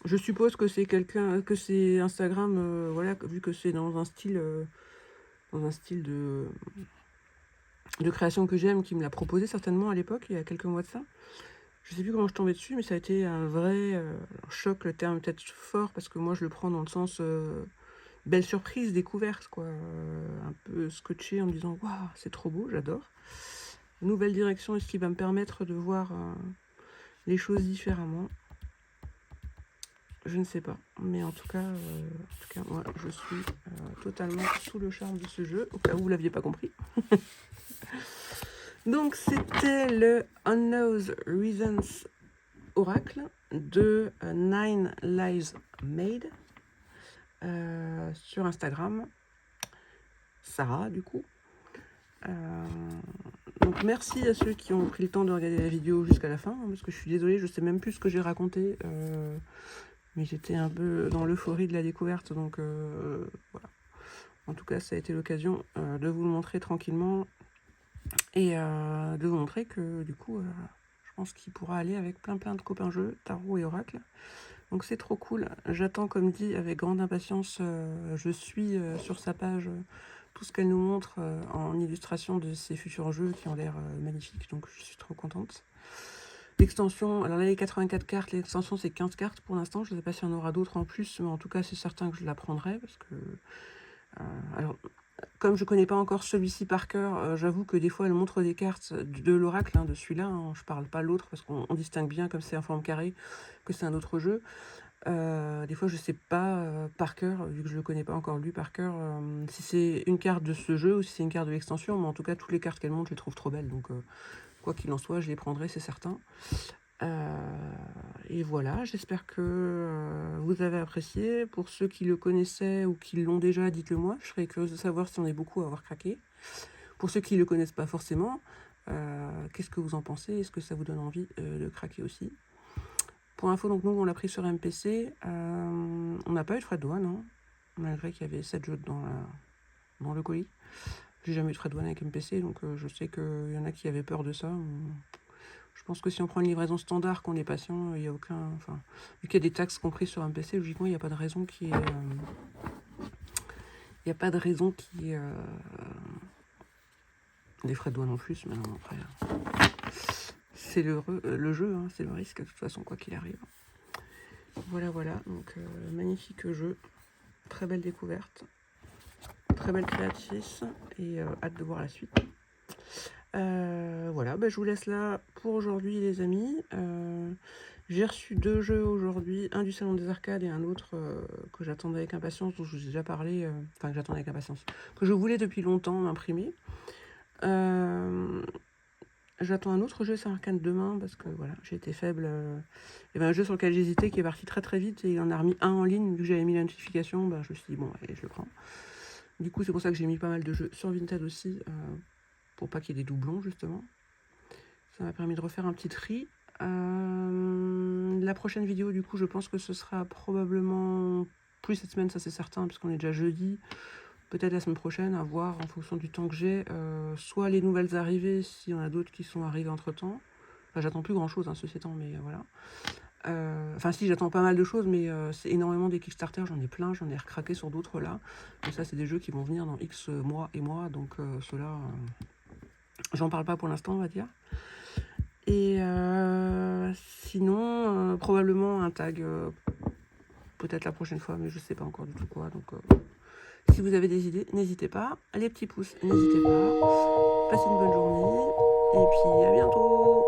A: Je suppose que c'est que c'est Instagram, voilà, vu que c'est dans un style de création que j'aime, qui me l'a proposé certainement à l'époque, il y a quelques mois de ça. Je sais plus comment je tombais dessus, mais ça a été un vrai choc, le terme peut-être fort, parce que moi je le prends dans le sens belle surprise, découverte, quoi. Un peu scotché en me disant waouh, c'est trop beau, j'adore. nouvelle direction et ce qui va me permettre de voir les choses différemment. Je ne sais pas, mais en tout cas moi, je suis totalement sous le charme de ce jeu, au cas où vous ne l'aviez pas compris. Donc, c'était le Unknown Reasons Oracle de Nine Lives Made sur Instagram. Sarah, du coup. Donc, merci à ceux qui ont pris le temps de regarder la vidéo jusqu'à la fin, hein, parce que je suis désolée, je sais même plus ce que j'ai raconté. Mais j'étais un peu dans l'euphorie de la découverte, donc voilà. En tout cas, ça a été l'occasion de vous le montrer tranquillement et de vous montrer que du coup, je pense qu'il pourra aller avec plein de copains jeux, tarot et oracle. Donc c'est trop cool. J'attends, comme dit, avec grande impatience. Je suis sur sa page tout ce qu'elle nous montre en illustration de ses futurs jeux qui ont l'air magnifiques. Donc je suis trop contente. L'extension, alors là les 84 cartes, l'extension c'est 15 cartes pour l'instant, je ne sais pas s'il y en aura d'autres en plus, mais en tout cas c'est certain que je la prendrai, parce que, alors, comme je ne connais pas encore celui-ci par cœur, j'avoue que des fois elle montre des cartes de l'oracle, hein, de celui-là, hein, je ne parle pas l'autre, parce qu'on distingue bien, comme c'est en forme carrée, que c'est un autre jeu. Des fois je ne sais pas par cœur, vu que je ne le connais pas encore lui par cœur, si c'est une carte de ce jeu ou si c'est une carte de l'extension, mais en tout cas toutes les cartes qu'elle montre je les trouve trop belles, donc quoi qu'il en soit je les prendrai, c'est certain. Et voilà, j'espère que vous avez apprécié. Pour ceux qui le connaissaient ou qui l'ont déjà, dites-le moi, je serais curieuse de savoir si on est beaucoup à avoir craqué. Pour ceux qui ne le connaissent pas forcément, qu'est-ce que vous en pensez? Est-ce que ça vous donne envie de craquer aussi? Pour info, donc nous on l'a pris sur MPC, on n'a pas eu de frais de douane, hein, malgré qu'il y avait 7 jeux dans le colis. J'ai jamais eu de frais de douane avec MPC, donc je sais qu'il y en a qui avaient peur de ça. Je pense que si on prend une livraison standard, qu'on est patient, il n'y a aucun... Enfin, vu qu'il y a des taxes comprises sur MPC, logiquement, il n'y a pas de raison qui est... Il n'y a pas de raison qui est... des frais de douane en plus, mais non, après... c'est le jeu, hein, c'est le risque, de toute façon, quoi qu'il arrive. Voilà, donc magnifique jeu, très belle découverte, très belle créatrice, et hâte de voir la suite. Voilà, je vous laisse là pour aujourd'hui les amis. J'ai reçu 2 jeux aujourd'hui, un du Salon des Arcades et un autre que j'attendais avec impatience, dont je vous ai déjà parlé, enfin que j'attendais avec impatience, que je voulais depuis longtemps m'imprimer. J'attends un autre jeu Saint-Arcane demain parce que voilà, j'ai été faible. Il y avait un jeu sur lequel j'hésitais qui est parti très vite et il en a remis un en ligne. Vu que j'avais mis la notification, je me suis dit bon, allez, je le prends. Du coup, c'est pour ça que j'ai mis pas mal de jeux sur Vinted aussi, pour pas qu'il y ait des doublons justement. Ça m'a permis de refaire un petit tri. La prochaine vidéo, du coup, je pense que ce sera probablement plus cette semaine, ça c'est certain, puisqu'on est déjà jeudi. Peut-être la semaine prochaine, à voir en fonction du temps que j'ai. Soit les nouvelles arrivées, s'il y en a d'autres qui sont arrivées entre-temps. Enfin, j'attends plus grand-chose, hein, ceci étant, mais voilà. Enfin, si, j'attends pas mal de choses, mais c'est énormément des Kickstarter. J'en ai plein, j'en ai recraqué sur d'autres là. Et ça, c'est des jeux qui vont venir dans X mois et mois. Donc, ceux-là, j'en parle pas pour l'instant, on va dire. Et sinon, probablement un tag, peut-être la prochaine fois, mais je sais pas encore du tout quoi. Donc, si vous avez des idées, n'hésitez pas. Les petits pouces, n'hésitez pas. Passez une bonne journée. Et puis à bientôt.